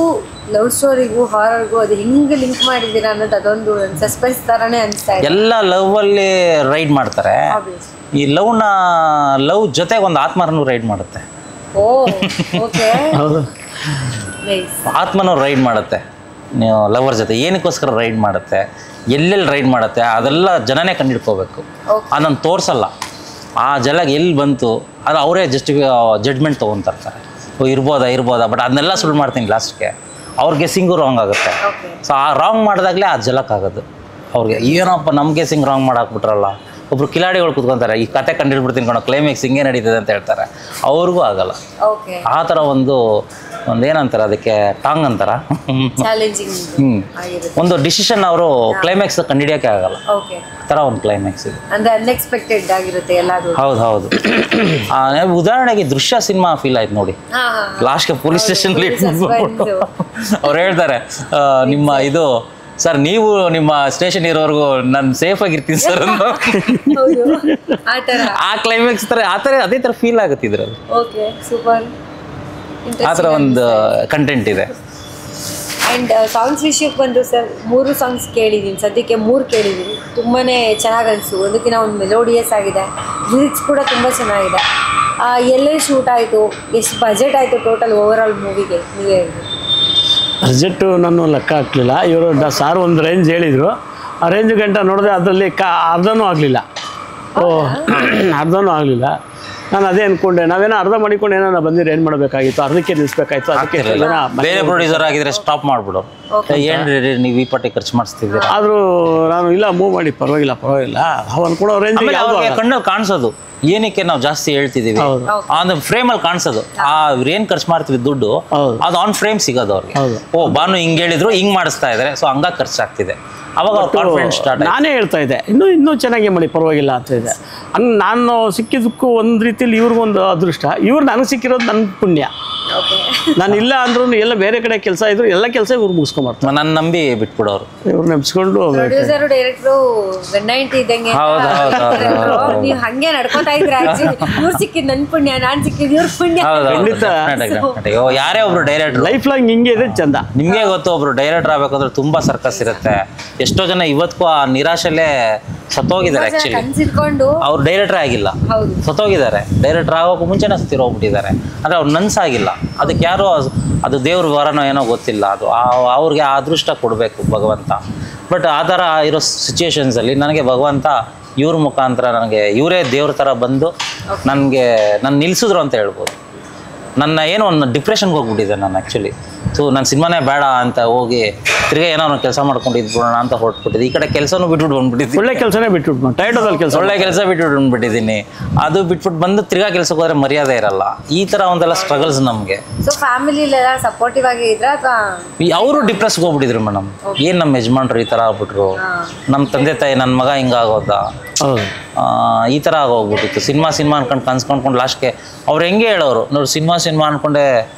ಲವ್ ಸ್ಟೋರಿಗೂ ಹಾರರ್ಗೂ ಅದು ಹೆಂಗೆ ಲಿಂಕ್ ಮಾಡಿದ್ದೀರಾ ಅನ್ನೋದು ಅದೊಂದು ಸಸ್ಪೆನ್ಸ್ ತರನೇ ಅನಿಸ್ತಾ ಇದೆ. ಎಲ್ಲ ಲವ್ ಅಲ್ಲಿ ರೈಡ್ ಮಾಡ್ತಾರೆ, ಈ ಲವ್ ಜೊತೆಗೆ ಒಂದು ಆತ್ಮನೂ ರೈಡ್ ಮಾಡುತ್ತೆ. ಆತ್ಮನೂ ರೈಡ್ ಮಾಡುತ್ತೆ ನೀವು ಲವರ್ ಜೊತೆ. ಏನಕ್ಕೋಸ್ಕರ ರೈಡ್ ಮಾಡುತ್ತೆ, ಎಲ್ಲೆಲ್ಲಿ ರೈಡ್ ಮಾಡುತ್ತೆ ಅದೆಲ್ಲ ಜನನೇ ಕಂಡಿಡ್ಕೋಬೇಕು. ಅದನ್ನು ತೋರಿಸಲ್ಲ. ಆ ಜಲಗೆ ಎಲ್ಲಿ ಬಂತು ಅದು ಅವರೇ ಜಡ್ಜ್ಮೆಂಟ್ ತೊಗೊತಾರೆ. ಇರ್ಬೋದಾ ಬಟ್ ಅದನ್ನೆಲ್ಲ ಸುಳ್ಳು ಮಾಡ್ತೀನಿ ಲಾಸ್ಟ್ಗೆ. ಅವ್ರ ಗೆಸ್ಸಿಂಗು ರಾಂಗ್ ಆಗುತ್ತೆ. ಸೊ ಆ ರಾಂಗ್ ಮಾಡಿದಾಗಲೇ ಆ ಜಲಕ್ಕಾಗೋದು ಅವ್ರಿಗೆ. ಏನಪ್ಪ ನಮ್ಮ ಗೆಸ್ಸಿಂಗ್ ರಾಂಗ್ ಮಾಡಾಕ್ಬಿಟ್ರಲ್ಲ. ಒಬ್ರು ಕಿಲಾಡಿಗಳು ಕೂತ್ಕೊಂತಾರೆ, ಈ ಕತೆ ಕಂಡಿಡ್ಬಿಡ್ತೀನಿ ಕಣೋ, ಕ್ಲೈಮ್ಯಾಕ್ಸ್ ಹಿಂಗೆ ನಡೀತದೆ ಅಂತ ಹೇಳ್ತಾರೆ. ಅವ್ರಿಗೂ ಆಗಲ್ಲ. ಆ ಥರ ಒಂದೇನಂತಾರೆ ಅದಕ್ಕೆ ಟಾಂಗ್ ಅಂತಾರ, ಒಂದು ಡಿಸಿಷನ್ ಅವರು ಕ್ಲೈಮ್ಯಾಕ್ಸ್ ಕಂಡಿಡಿಯೋಕೆ ಆಗಲ್ಲ. ಥರ ಒಂದು ಕ್ಲೈಮ್ಯಾಕ್ಸ್ ಇದೆ. ಹೌದು. ಉದಾಹರಣೆಗೆ ದೃಶ್ಯ ಸಿನಿಮಾ ಫೀಲ್ ಆಯ್ತು ನೋಡಿ. ಲಾಸ್ಟ್ಗೆ ಪೊಲೀಸ್ ಸ್ಟೇಷನ್ ಅವ್ರು ಹೇಳ್ತಾರೆ, ನಿಮ್ಮ ಇದು ಸರ್ ನೀವು ನಿಮ್ಮ ಸ್ಟೇಷನ್ ಇರೋವರೆಗೂ ನಾನು ಸೇಫ್ ಆಗಿರ್ತೀನಿ ಸರ್ ಅಂತ. ಆ ಕ್ಲೈಮ್ಯಾಕ್ಸ್ ತರ ಅದೇ ತರ ಫೀಲ್ ಆಗುತ್ತೆ ಇದ್ರಲ್ಲಿ. ಆ ಥರ ಒಂದು ಕಂಟೆಂಟ್ ಇದೆ. ಆ್ಯಂಡ್ ಸಾಂಗ್ಸ್ ವಿಷಯಕ್ಕೆ ಬಂದರು ಸರ್, 3 ಸಾಂಗ್ಸ್ ಕೇಳಿದ್ದೀನಿ ಸದ್ಯಕ್ಕೆ, 3 ಕೇಳಿದ್ದೀನಿ. ತುಂಬಾ ಚೆನ್ನಾಗಿ ಅನಿಸ್ತು. ಒಂದಕ್ಕಿಂತ ಒಂದು ಮೆಲೋಡಿಯಸ್ ಆಗಿದೆ, ಲಿರಿಕ್ಸ್ ಕೂಡ ತುಂಬ ಚೆನ್ನಾಗಿದೆ. ಎಲ್ಲೆಲ್ಲಿ ಶೂಟ್ ಆಯಿತು, ಎಷ್ಟು ಬಜೆಟ್ ಆಯಿತು ಟೋಟಲ್ ಓವರ್ ಆಲ್ ಮೂವಿಗೆ ನೀವೇ ಹೇಳ್ಬೋದು. ಬಜೆಟ್ಟು ನಾನು ಲೆಕ್ಕ ಹಾಕಲಿಲ್ಲ. ಇವರು ಸಾರ್ ಒಂದು ರೇಂಜ್ ಹೇಳಿದರು, ಆ ರೇಂಜ್ ಗಂಟ ನೋಡಿದೆ ಅದರಲ್ಲಿ ಅರ್ಧನೂ ಆಗಲಿಲ್ಲ. ಅರ್ಧನೂ ಆಗಲಿಲ್ಲ. ನಾನು ಅದೇ ಅಂದ್ಕೊಂಡೆ, ನಾವೇನೋ ಅರ್ಧ ಮಾಡಿಕೊಂಡು ಏನೋ ಬಂದಿರೋ ಏನು ಮಾಡಬೇಕಾಗಿತ್ತು, ಅರ್ಧಕ್ಕೆ ನಿಲ್ಲಿಸ್ಬೇಕಾಯ್ತು. ಅದಕ್ಕೆ ಬೇರೆ ಪ್ರೊಡ್ಯೂಸರ್ ಆಗಿದ್ರೆ ಸ್ಟಾಪ್ ಮಾಡಿಬಿಡು, ಏನು ನೀವು ಈ ಪಟ್ಟಿ ಖರ್ಚು ಮಾಡಿಸ್ತಿದ್ದೀರಾ. ಆದರೂ ನಾನು ಇಲ್ಲ ಮೂವ್ ಮಾಡಿ ಪರವಾಗಿಲ್ಲ ಅವ್ ಅನ್ಕೊಡೋ ರೇಂಜ್ ಕಣ್ಣಲ್ಲಿ ಕಾಣಿಸೋದು. ಏನಕ್ಕೆ ನಾವು ಜಾಸ್ತಿ ಹೇಳ್ತಿದೀವಿ ಅಂದ್ರೆ ಫ್ರೇಮಲ್ಲಿ ಕಾಣಿಸೋದು. ಏನ್ ಖರ್ಚು ಮಾಡ್ತೀವಿ ದುಡ್ಡು ಅದು ಆನ್ ಫ್ರೇಮ್ ಸಿಗೋದು ಅವ್ರಿಗೆ. ಬಾನು ಹಿಂಗ್ ಹೇಳಿದ್ರು ಹಿಂಗ್ ಮಾಡಿಸ್ತಾ ಇದಾರೆ, ಸೊ ಹಂಗಾಗಿ ಖರ್ಚಾಗ್ತಿದೆ. ಅವಾಗ ಕಾನ್ಫಿಡೆನ್ಸ್ ಸ್ಟಾರ್ಟ್. ನಾನೇ ಹೇಳ್ತಾ ಇದ್ದೆ ಇನ್ನೂ ಚೆನ್ನಾಗಿ ಮಾಡಿ ಪರವಾಗಿಲ್ಲ ಅಂತ ಇದೆ. ಹಂಗೆ ನಾನು ಸಿಕ್ಕಿದ್ದಕ್ಕೂ ಒಂದು ರೀತಿಯಲ್ಲಿ ಇವ್ರಿಗೊಂದು ಅದೃಷ್ಟ, ಇವ್ರು ನನಗೆ ಸಿಕ್ಕಿರೋದು ನನ್ನ ಪುಣ್ಯ. ನಾನು ಇಲ್ಲ ಅಂದ್ರೂ ಎಲ್ಲ ಬೇರೆ ಕಡೆ ಕೆಲಸ ಇದ್ರು ಎಲ್ಲ ಕೆಲಸ ಇವ್ರು ಮುಗಿಸ್ಕೊಂಬರ್ತಾರೆ. ನನ್ನ ನಂಬಿ ಬಿಟ್ಬಿಡೋರು, ಇವ್ರು ನೆಮ್ಸ್ಕೊಂಡು ಪ್ರೊಡ್ಯೂಸರ್ ಡೈರೆಕ್ಟ್ರು ಗಂಡಾಂಟಿ ಇದ್ದಂಗೆ ನೀವು ಹಂಗೆ ನಡ್ಕೋತಾ ಇದ್ರೆ ಇವ್ರು ಸಿಕ್ಕಿದ್ ನನ್ನ ಪುಣ್ಯ, ನಾನು ಸಿಕ್ಕಿದ್ ಇವ್ರ ಪುಣ್ಯ. ಯಾರೇ ಒಬ್ರು ಡೈರೆಕ್ಟರ್ ಲೈಫ್ ಲಾಂಗ್ ಹಿಂಗೆ ಇದೆ ಚಂದ. ನಿಮ್ಗೆ ಗೊತ್ತು, ಒಬ್ರು ಡೈರೆಕ್ಟರ್ ಆಗ್ಬೇಕಂದ್ರೆ ತುಂಬಾ ಸರ್ಕಸ್ ಇರುತ್ತೆ. ಎಷ್ಟೋ ಜನ ಇವತ್ತಿಗೂ ಆ ನಿರಾಶೆಲ್ಲೇ ಸತ್ತೋಗಿದ್ದಾರೆ. ಆಕ್ಚುಲಿ ಅವ್ರು ಡೈರೆಕ್ಟರ್ ಆಗಿಲ್ಲ, ಸತ್ತೋಗಿದ್ದಾರೆ. ಡೈರೆಕ್ಟರ್ ಆಗೋಕೆ ಮುಂಚೆನೇ ಸತ್ತಿರೋಗ್ಬಿಟ್ಟಿದ್ದಾರೆ. ಅಂದ್ರೆ ಅವ್ರು ನನ್ಸಾಗಿಲ್ಲ. ಅದಕ್ಕೆ ಯಾರೋ ಅದು ದೇವ್ರ ವರನೋ ಏನೋ ಗೊತ್ತಿಲ್ಲ, ಅದು ಅವ್ರಿಗೆ ಆ ಅದೃಷ್ಟ ಕೊಡಬೇಕು ಭಗವಂತ. ಬಟ್ ಆ ಥರ ಇರೋ ಸಿಚುವೇಶನ್ಸಲ್ಲಿ ನನಗೆ ಭಗವಂತ ಇವ್ರ ಮುಖಾಂತರ ನನಗೆ ಇವರೇ ದೇವ್ರ ಥರ ಬಂದು ನನ್ನ ನಿಲ್ಲಿಸಿದ್ರು ಅಂತ ಹೇಳ್ಬೋದು. ನನ್ನ ಏನೋ ಒಂದು ಡಿಪ್ರೆಷನ್ಗೆ ಹೋಗ್ಬಿಟ್ಟಿದ್ದೆ ನಾನು ಆ್ಯಕ್ಚುಲಿ. ನಾನು ಸಿನಿಮಾನೇ ಬೇಡ ಅಂತ ಹೋಗಿ ತಿರ್ಗಿ ಏನೋ ಕೆಲಸ ಮಾಡ್ಕೊಂಡು ಇದ್ಬಿಡೋಣ ಅಂತ ಹೊರಟ್ಬಿಟ್ಟಿದ್ದೆ. ಈ ಕಡೆ ಕೆಲಸನೂ ಬಿಟ್ಬಿಟ್ಟು ಬಂದ್ಬಿಟ್ಟಿದ್ದೆ. ಒಳ್ಳೆ ಕೆಲಸನೇ ಬಿಟ್ಬಿಟ್ಟು ಟೈಟೋದಲ್ಲಿ ಕೆಲಸ, ಒಳ್ಳೆ ಕೆಲಸ ಬಿಟ್ಬಿಟ್ಟು ಬಂದ್ಬಿಟ್ಟಿದ್ದೀನಿ. ಅದು ಬಿಟ್ಬಿಟ್ಟು ಬಂದು ತಿರ್ಗಾ ಕೆಲಸಕ್ಕೆ ಹೋದ್ರೆ ಮರ್ಯಾದೆ ಇರಲ್ಲ. ಈ ಥರ ಒಂದೆಲ್ಲ ಸ್ಟ್ರಗಲ್ಸ್ ನಮಗೆ. ಸೊ ಫ್ಯಾಮಿಲಿಲೆಲ್ಲ ಸಪೋರ್ಟಿವ್ ಆಗಿ ಇದ್ರ ಅಥವಾ ಅವರು ಡಿಪ್ರೆಸ್ಗೆ ಹೋಗ್ಬಿಟ್ಟಿದ್ರು ಮೇಡಮ್. ಏನು ನಮ್ಮ ಯಜಮಾನ್ರು ಈ ಥರ ಆಗ್ಬಿಟ್ರು, ನಮ್ಮ ತಂದೆ ತಾಯಿ ನನ್ನ ಮಗ ಹಿಂಗಾಗೋದ, ಈ ಥರ ಆಗೋಗ್ಬಿಟ್ಟಿತ್ತು. ಸಿನಿಮಾ ಅನ್ಕೊಂಡು ಕನ್ಸ್ಕೊಂಡ್ಕೊಂಡು ಲಾಸ್ಟ್ಗೆ ಅವ್ರು ಹೆಂಗೆ ಹೇಳೋರು ನೋಡಿ, ಸಿನಿಮಾ ಅನ್ಕೊಂಡೆ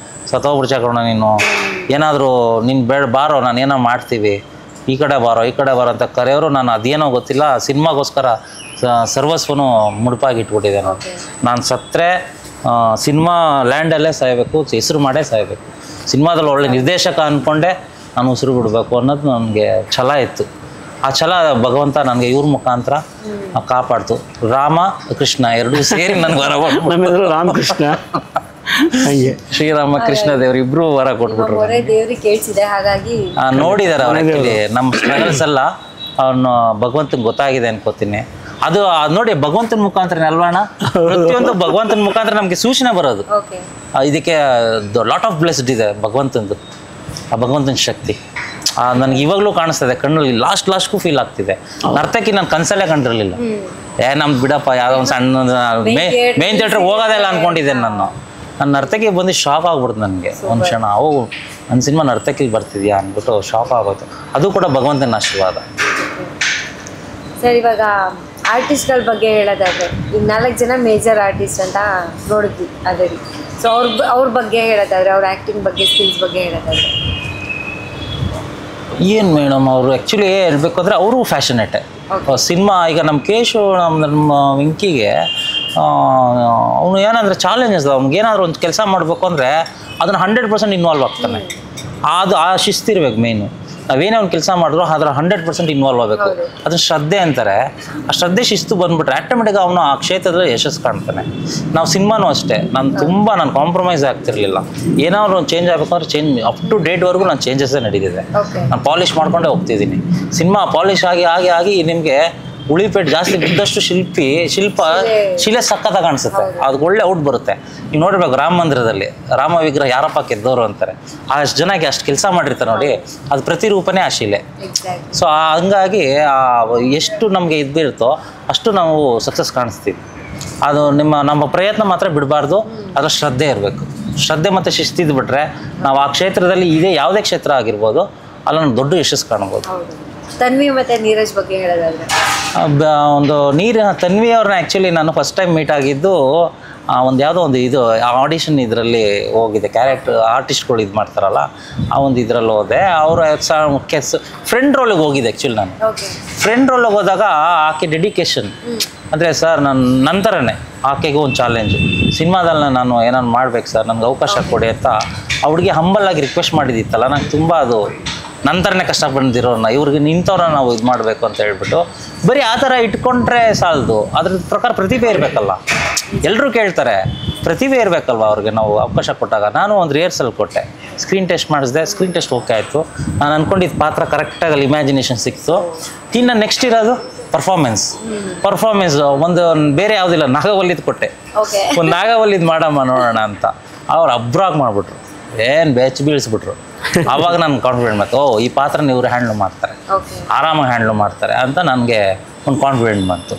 ಸತ್ತೋಗ್ಬಿಡ್ಚಾಕೋಣ ನೀನು, ಏನಾದರೂ ನೀನು ಬಾರೋ ನಾನು ಏನೋ ಮಾಡ್ತೀವಿ, ಈ ಕಡೆ ಬಾರೋ ಅಂತ ಕರೆಯೋರು. ನಾನು ಅದೇನೋ ಗೊತ್ತಿಲ್ಲ, ಸಿನಿಮಾಗೋಸ್ಕರ ಸರ್ವಸ್ವನು ಮುಡುಪಾಗಿ ಇಟ್ಬಿಟ್ಟಿದೆ. ನಾನು ಸತ್ತರೆ ಸಿನಿಮಾ ಲ್ಯಾಂಡಲ್ಲೇ ಸಾಯಬೇಕು, ಹೆಸರು ಮಾಡೇ ಸಾಯಬೇಕು. ಸಿನಿಮಾದಲ್ಲಿ ಒಳ್ಳೆ ನಿರ್ದೇಶಕ ಅಂದ್ಕೊಂಡೆ ನಾನು ಉಸಿರು ಬಿಡಬೇಕು ಅನ್ನೋದು ನನಗೆ ಛಲ ಇತ್ತು. ಆ ಛಲ ಭಗವಂತ ನನಗೆ ಇವ್ರ ಮುಖಾಂತರ ಕಾಪಾಡ್ತು. ರಾಮ ಕೃಷ್ಣ ಎರಡೂ ಸೇರಿ ನನಗೆ ವರ ಕೊಟ್ಟು, ರಾಮಕೃಷ್ಣ ಹಂಗೆ ಶ್ರೀರಾಮ ಕೃಷ್ಣ ದೇವ್ರು ಇಬ್ರು ವರ ಕೊಟ್ಬಿಟ್ರು. ನೋಡಿದಾರೆ ಅವ್ರು. ಆಕ್ಚುಲಿ ನಮ್ಮ ಸ್ಟ್ರಗಲ್ಸ್ ಎಲ್ಲ ಅವ್ನು ಭಗವಂತಂಗೆ ಗೊತ್ತಾಗಿದೆ ಅನ್ಕೋತೀನಿ. ಅದು ನೋಡಿ ಭಗವಂತನ ಮುಖಾಂತರ ಅಲ್ವಾಣ, ಪ್ರತಿಯೊಂದು ಭಗವಂತನ ಮುಖಾಂತರ ನಮಗೆ ಸೂಚನೆ ಬರೋದು. ಇದಕ್ಕೆ ಲಾಟ್ ಆಫ್ ಬ್ಲೆಸ್ಡ್ ಇದೆ ಭಗವಂತಂದು, ಆ ಭಗವಂತನ ಶಕ್ತಿ ನನಗೆ ಇವಾಗಲೂ ಕಾಣಿಸ್ತದೆ ಕಣ್ಣಲ್ಲಿ, ಲಾಸ್ಟ್ಗೂ ಫೀಲ್ ಆಗ್ತಿದೆ. ನರ್ತಕಿ ನಾನು ಕನ್ಸಲ್ಲೇ ಕಂಡಿರಲಿಲ್ಲ. ನಮ್ದು ಬಿಡಪ್ಪ ಯಾವುದೋ ಒಂದು ಸಣ್ಣ ಮೇನ್ ಥಿಯೇಟ್ರ್ ಹೋಗೋದೇ ಇಲ್ಲ ಅಂದ್ಕೊಂಡಿದ್ದೇನೆ ನಾನು. ನನ್ನ ನರ್ತಕಿಗೆ ಬಂದು ಶಾಕ್ ಆಗ್ಬಿಡ್ತು ನನಗೆ ಒಂದು ಕ್ಷಣ. ಅವು ನನ್ನ ಸಿನಿಮಾ ನರ್ತಕಿಗೆ ಬರ್ತಿದ್ಯಾ ಅಂದ್ಬಿಟ್ಟು ಶಾಕ್ ಆಗೋಯ್ತು. ಅದು ಕೂಡ ಭಗವಂತನ ಆಶೀರ್ವಾದ. ಸರ್, ಇವಾಗ ಆರ್ಟಿಸ್ಟ್ಗಳ ಬಗ್ಗೆ ಹೇಳೋದಾದ್ರೆ ಈಗ 4 ಜನ ಮೇಜರ್ ಆರ್ಟಿಸ್ಟ್ ಅಂತ ನೋಡಿದ್ವಿ ಅದೇ ರೀತಿ. ಸೊ ಅವ್ರ ಬಗ್ಗೆ ಹೇಳೋದಾದ್ರೆ, ಅವ್ರ ಆ್ಯಕ್ಟಿಂಗ್ ಬಗ್ಗೆ, ಸ್ಕಿಲ್ಸ್ ಬಗ್ಗೆ ಹೇಳೋದಾದ್ರೆ ಏನು ಮೇಡಮ್, ಅವರು ಆ್ಯಕ್ಚುಲಿ ಹೇಳ್ಬೇಕು ಅಂದರೆ ಅವರು ಫ್ಯಾಷನೇಟೆ. ಸಿನಿಮಾ ಈಗ ನಮ್ಮ ಕೇಶು ನಮ್ಮ ವೆಂಕಿಗೆ ಅವನು ಏನಂದರೆ ಚಾಲೆಂಜಸ್, ಅವ್ನಿಗೆ ಏನಾದರೂ ಒಂದು ಕೆಲಸ ಮಾಡಬೇಕು ಅಂದರೆ ಅದನ್ನು 100% ಇನ್ವಾಲ್ವ್ ಆಗ್ತಾನೆ. ಅದು ಆ ಶಿಸ್ತಿರ್ಬೇಕು ಮೇಯ್ನು. ನಾವೇನೇ ಒಂದು ಕೆಲಸ ಮಾಡಿದ್ರು ಅದರ 100% ಇನ್ವಾಲ್ವ್ ಆಗಬೇಕು. ಅದನ್ನ ಶ್ರದ್ಧೆ ಅಂತಾರೆ. ಆ ಶ್ರದ್ಧೆ ಶಿಸ್ತು ಬಂದ್ಬಿಟ್ರೆ ಆಟೋಮೆಟಿಕ್ ಅವನು ಆ ಕ್ಷೇತ್ರದಲ್ಲಿ ಯಶಸ್ಸು ಕಾಣ್ತಾನೆ. ನಾವು ಸಿನಿಮಾನೂ ಅಷ್ಟೇ, ನಾನು ಕಾಂಪ್ರಮೈಸ್ ಆಗ್ತಿರ್ಲಿಲ್ಲ. ಏನಾದ್ರು ಒಂದು ಚೇಂಜ್ ಆಗಬೇಕು ಅಂದ್ರೆ ಚೇಂಜ್ ಅಪ್ ಟು ಡೇಟ್ವರೆಗೂ ನಾನು ಚೇಂಜಸ್ಸೇ ನಡೀತಿದೆ. ನಾನು ಪಾಲಿಷ್ ಮಾಡ್ಕೊಂಡೇ ಹೋಗ್ತಿದ್ದೀನಿ. ಸಿನಿಮಾ ಪಾಲಿಷ್ ಆಗಿ ನಿಮಗೆ ಉಳಿಪೇಟ್ ಜಾಸ್ತಿ ಬಿದ್ದಷ್ಟು ಶಿಲೆ ಸಕ್ಕತ್ತಾಗಿ ಕಾಣಿಸುತ್ತೆ. ಅದು ಒಳ್ಳೆ ಔಟ್ ಬರುತ್ತೆ. ನೀವು ನೋಡಿರ್ಬೇಕು ರಾಮ ಮಂದಿರದಲ್ಲಿ ರಾಮ ವಿಗ್ರಹ ಯಾರಪ್ಪ ಗೆದ್ದವರು ಅಂತಾರೆ. ಅಷ್ಟು ಜನಕ್ಕೆ ಅಷ್ಟು ಕೆಲಸ ಮಾಡಿರ್ತಾರೆ ನೋಡಿ, ಅದು ಪ್ರತಿರೂಪನೇ ಆ ಶಿಲೆ. ಸೊ ಹಂಗಾಗಿ ಎಷ್ಟು ನಮಗೆ ಇದ್ದಿರುತ್ತೋ ಅಷ್ಟು ನಾವು ಸಕ್ಸಸ್ ಕಾಣಿಸ್ತೀವಿ. ಅದು ನಮ್ಮ ಪ್ರಯತ್ನ ಮಾತ್ರ ಬಿಡಬಾರ್ದು. ಅದರ ಶ್ರದ್ಧೆ ಇರಬೇಕು. ಶ್ರದ್ಧೆ ಮತ್ತು ಶಿಸ್ತಿದ್ದು ಬಿಟ್ರೆ ನಾವು ಆ ಕ್ಷೇತ್ರದಲ್ಲಿ ಇದೇ ಯಾವುದೇ ಕ್ಷೇತ್ರ ಆಗಿರ್ಬೋದು ಅಲ್ಲ ನಾವು ದೊಡ್ಡ ಯಶಸ್ಸು ಕಾಣ್ಬೋದು. ತನ್ವಿ ಮತ್ತು ನೀರಜ್ ಬಗ್ಗೆ ಹೇಳೋದಾದ್ರೆ, ತನ್ವಿ ಅವ್ರನ್ನ ಆ್ಯಕ್ಚುಲಿ ನಾನು ಫಸ್ಟ್ ಟೈಮ್ ಮೀಟ್ ಆಗಿದ್ದು ಯಾವುದೋ ಒಂದು ಇದು ಆಡಿಷನ್ ಇದರಲ್ಲಿ ಹೋಗಿದೆ. ಕ್ಯಾರೆಕ್ಟರ್ ಆರ್ಟಿಸ್ಟ್ಗಳು ಇದು ಮಾಡ್ತಾರಲ್ಲ ಆ ಒಂದು ಇದರಲ್ಲಿ ಹೋದೆ. ಅವರು ಫ್ರೆಂಡ್ ರೋಲಿಗೆ ಹೋಗಿದೆ. ಆ್ಯಕ್ಚುಲಿ ನಾನು ಫ್ರೆಂಡ್ ರೋಲಿಗೆ ಹೋದಾಗ ಆಕೆ ಡೆಡಿಕೇಶನ್ ಅಂದರೆ ಸರ್ ನನ್ನ ಥರನೇ ಆಕೆಗೂ ಒಂದು ಚಾಲೆಂಜು. ಸಿನಿಮಾದಲ್ಲಿ ನಾನು ಏನಾದ್ರು ಮಾಡ್ಬೇಕು ಸರ್, ನನಗೆ ಅವಕಾಶ ಕೊಡಿ ಅಂತ ಅವ್ರಿಗೆ ಹಂಬಲಾಗಿ ರಿಕ್ವೆಸ್ಟ್ ಮಾಡಿದ್ದಿತ್ತಲ್ಲ. ನಂಗೆ ತುಂಬ ಅದು ನನ್ನ ಥರನೇ ಕಷ್ಟ ಬಂದಿರೋನ್ನ ಇವ್ರಿಗೆ ನಿಂತವ್ರನ್ನ ನಾವು ಇದು ಮಾಡಬೇಕು ಅಂತ ಹೇಳ್ಬಿಟ್ಟು ಬರೀ ಆ ಥರ ಇಟ್ಕೊಂಡ್ರೆ ಸಾಲದು. ಅದ್ರ ಪ್ರಕಾರ ಪ್ರತಿಭೆ ಇರಬೇಕಲ್ಲ. ಎಲ್ಲರೂ ಕೇಳ್ತಾರೆ, ಪ್ರತಿಭೆ ಇರಬೇಕಲ್ವ ಅವ್ರಿಗೆ ನಾವು ಅವಕಾಶ ಕೊಟ್ಟಾಗ. ನಾನು ಒಂದು ರಿಹರ್ಸಲ್ ಕೊಟ್ಟೆ, ಸ್ಕ್ರೀನ್ ಟೆಸ್ಟ್ ಮಾಡಿಸಿದೆ. ಸ್ಕ್ರೀನ್ ಟೆಸ್ಟ್ ಓಕೆ ಆಯಿತು. ನಾನು ಅಂದ್ಕೊಂಡಿದ್ದು ಪಾತ್ರ ಕರೆಕ್ಟಾಗಿ ಅಲ್ಲಿ ಇಮ್ಯಾಜಿನೇಷನ್ ಸಿಕ್ತು. ಇನ್ನು ನೆಕ್ಸ್ಟ್ ಇರೋದು ಪರ್ಫಾರ್ಮೆನ್ಸ್ ಒಂದು ಬೇರೆ ಯಾವುದಿಲ್ಲ, ನಾಗವಲ್ಲಿದ್ದು ಕೊಟ್ಟೆ. ಒಂದು ನಾಗವಲ್ಲಿದ್ದು ಮಾಡಮ್ಮ ನೋಡೋಣ ಅಂತ. ಅವ್ರು ಅಬ್ರಾಗ್ ಮಾಡಿಬಿಟ್ರು, ಏನು ಬೀಳಿಸ್ಬಿಟ್ರು. ಆವಾಗ ನಾನು ಕಾನ್ಫಿಡೆಂಟ್ ಬಂತು, ಈ ಪಾತ್ರನ ಇವರು ಹ್ಯಾಂಡ್ಲ್ ಮಾಡ್ತಾರೆ, ಆರಾಮಾಗಿ ಹ್ಯಾಂಡ್ಲ್ ಮಾಡ್ತಾರೆ ಅಂತ ನನಗೆ ಒಂದು ಕಾನ್ಫಿಡೆಂಟ್ ಬಂತು.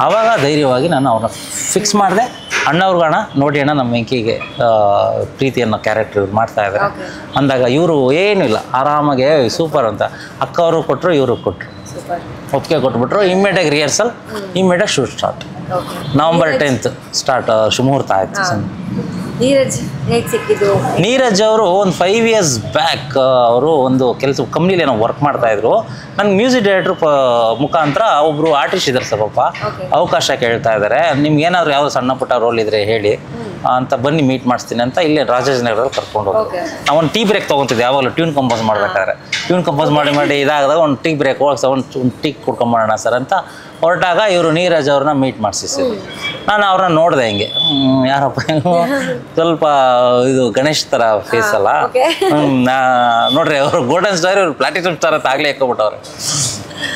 ಆವಾಗ ಧೈರ್ಯವಾಗಿ ನಾನು ಅವ್ರನ್ನ ಫಿಕ್ಸ್ ಮಾಡಿದೆ. ಅಣ್ಣವ್ರಿಗಣ ನೋಡಿ ಅಣ್ಣ ನಮ್ಮ ವೆಂಕಿಗೆ ಪ್ರೀತಿ ಅನ್ನೋ ಕ್ಯಾರೆಕ್ಟರ್ ಇವ್ರು ಮಾಡ್ತಾ ಇದ್ದಾರೆ ಅಂದಾಗ ಇವರು ಏನೂ ಇಲ್ಲ, ಆರಾಮಾಗಿ ಸೂಪರ್ ಅಂತ ಅಕ್ಕವರು ಕೊಟ್ಟರು, ಇವರು ಕೊಟ್ಟರು, ಒಪ್ಪಿಗೆ ಕೊಟ್ಬಿಟ್ರು. ಇಮ್ಮಿಡಿಯೇಟಾಗಿ rehearsal, immediate shoot start. November 10th start ಮುಹೂರ್ತ ಆಯಿತು. ನೀರಜ್ ಅವರು ಒಂದು 5 years ಬ್ಯಾಕ್ ಅವರು ಒಂದು ಕೆಲಸ ಕಂಪ್ನಿಲಿ ಏನೋ ವರ್ಕ್ ಮಾಡ್ತಾಯಿದ್ರು. ನನಗೆ ಮ್ಯೂಸಿಕ್ ಡೈರೆಕ್ಟ್ರ್ ಮುಖಾಂತರ ಒಬ್ಬರು ಆರ್ಟಿಸ್ಟ್ ಇದ್ದಾರೆ ಸರ್, ಪಾಪ ಅವಕಾಶ ಕೇಳ್ತಾ ಇದ್ದಾರೆ, ನಿಮ್ಗೆ ಏನಾದರೂ ಯಾವುದೋ ಸಣ್ಣ ಪುಟ್ಟ ರೋಲ್ ಇದ್ದರೆ ಹೇಳಿ ಅಂತ ಬನ್ನಿ ಮೀಟ್ ಮಾಡಿಸ್ತೀನಿ ಅಂತ ಇಲ್ಲೇ ರಾಜಾಜಿನಗರದಲ್ಲಿ ಕರ್ಕೊಂಡು ಹೋಗಿ ನಾವು ಒಂದು ಟೀ ಬ್ರೇಕ್ ತೊಗೊತಿದ್ದೆ. ಯಾವಾಗಲೂ ಟ್ಯೂನ್ ಕಂಪೋಸ್ ಮಾಡಬೇಕಾದ್ರೆ ಟ್ಯೂನ್ ಕಂಪೋಸ್ ಮಾಡಿ ಇದಾಗದಾಗ ಒಂದು ಟೀ ಬ್ರೇಕ್ ಹೋಗಿ ಒಂದು ಟೀ ಕುಡ್ಕೊಂಬೋಣ ಸರ್ ಅಂತ ಹೊರಟಾಗ ಇವರು ನೀರಜ್ ಅವ್ರನ್ನ ಮೀಟ್ ಮಾಡಿಸಿದ್ರು. ನಾನು ಅವ್ರನ್ನ ನೋಡಿದೆ, ಹಿಂಗೆ ಯಾರಪ್ಪ ಸ್ವಲ್ಪ ಇದು ಗಣೇಶ್ ಥರ ಫೇಸ್ ಅಲ್ಲ, ನೋಡ್ರಿ ಅವರು ಗೋಲ್ಡನ್ ಸ್ಟಾರ್, ಇವ್ರು ಪ್ಲಾಟಿನಮ್ ಸ್ಟಾರ್ ಅಂತ ಆಗಲೇ ಹಾಕೋಬಿಟ್ಟವ್ರೆ.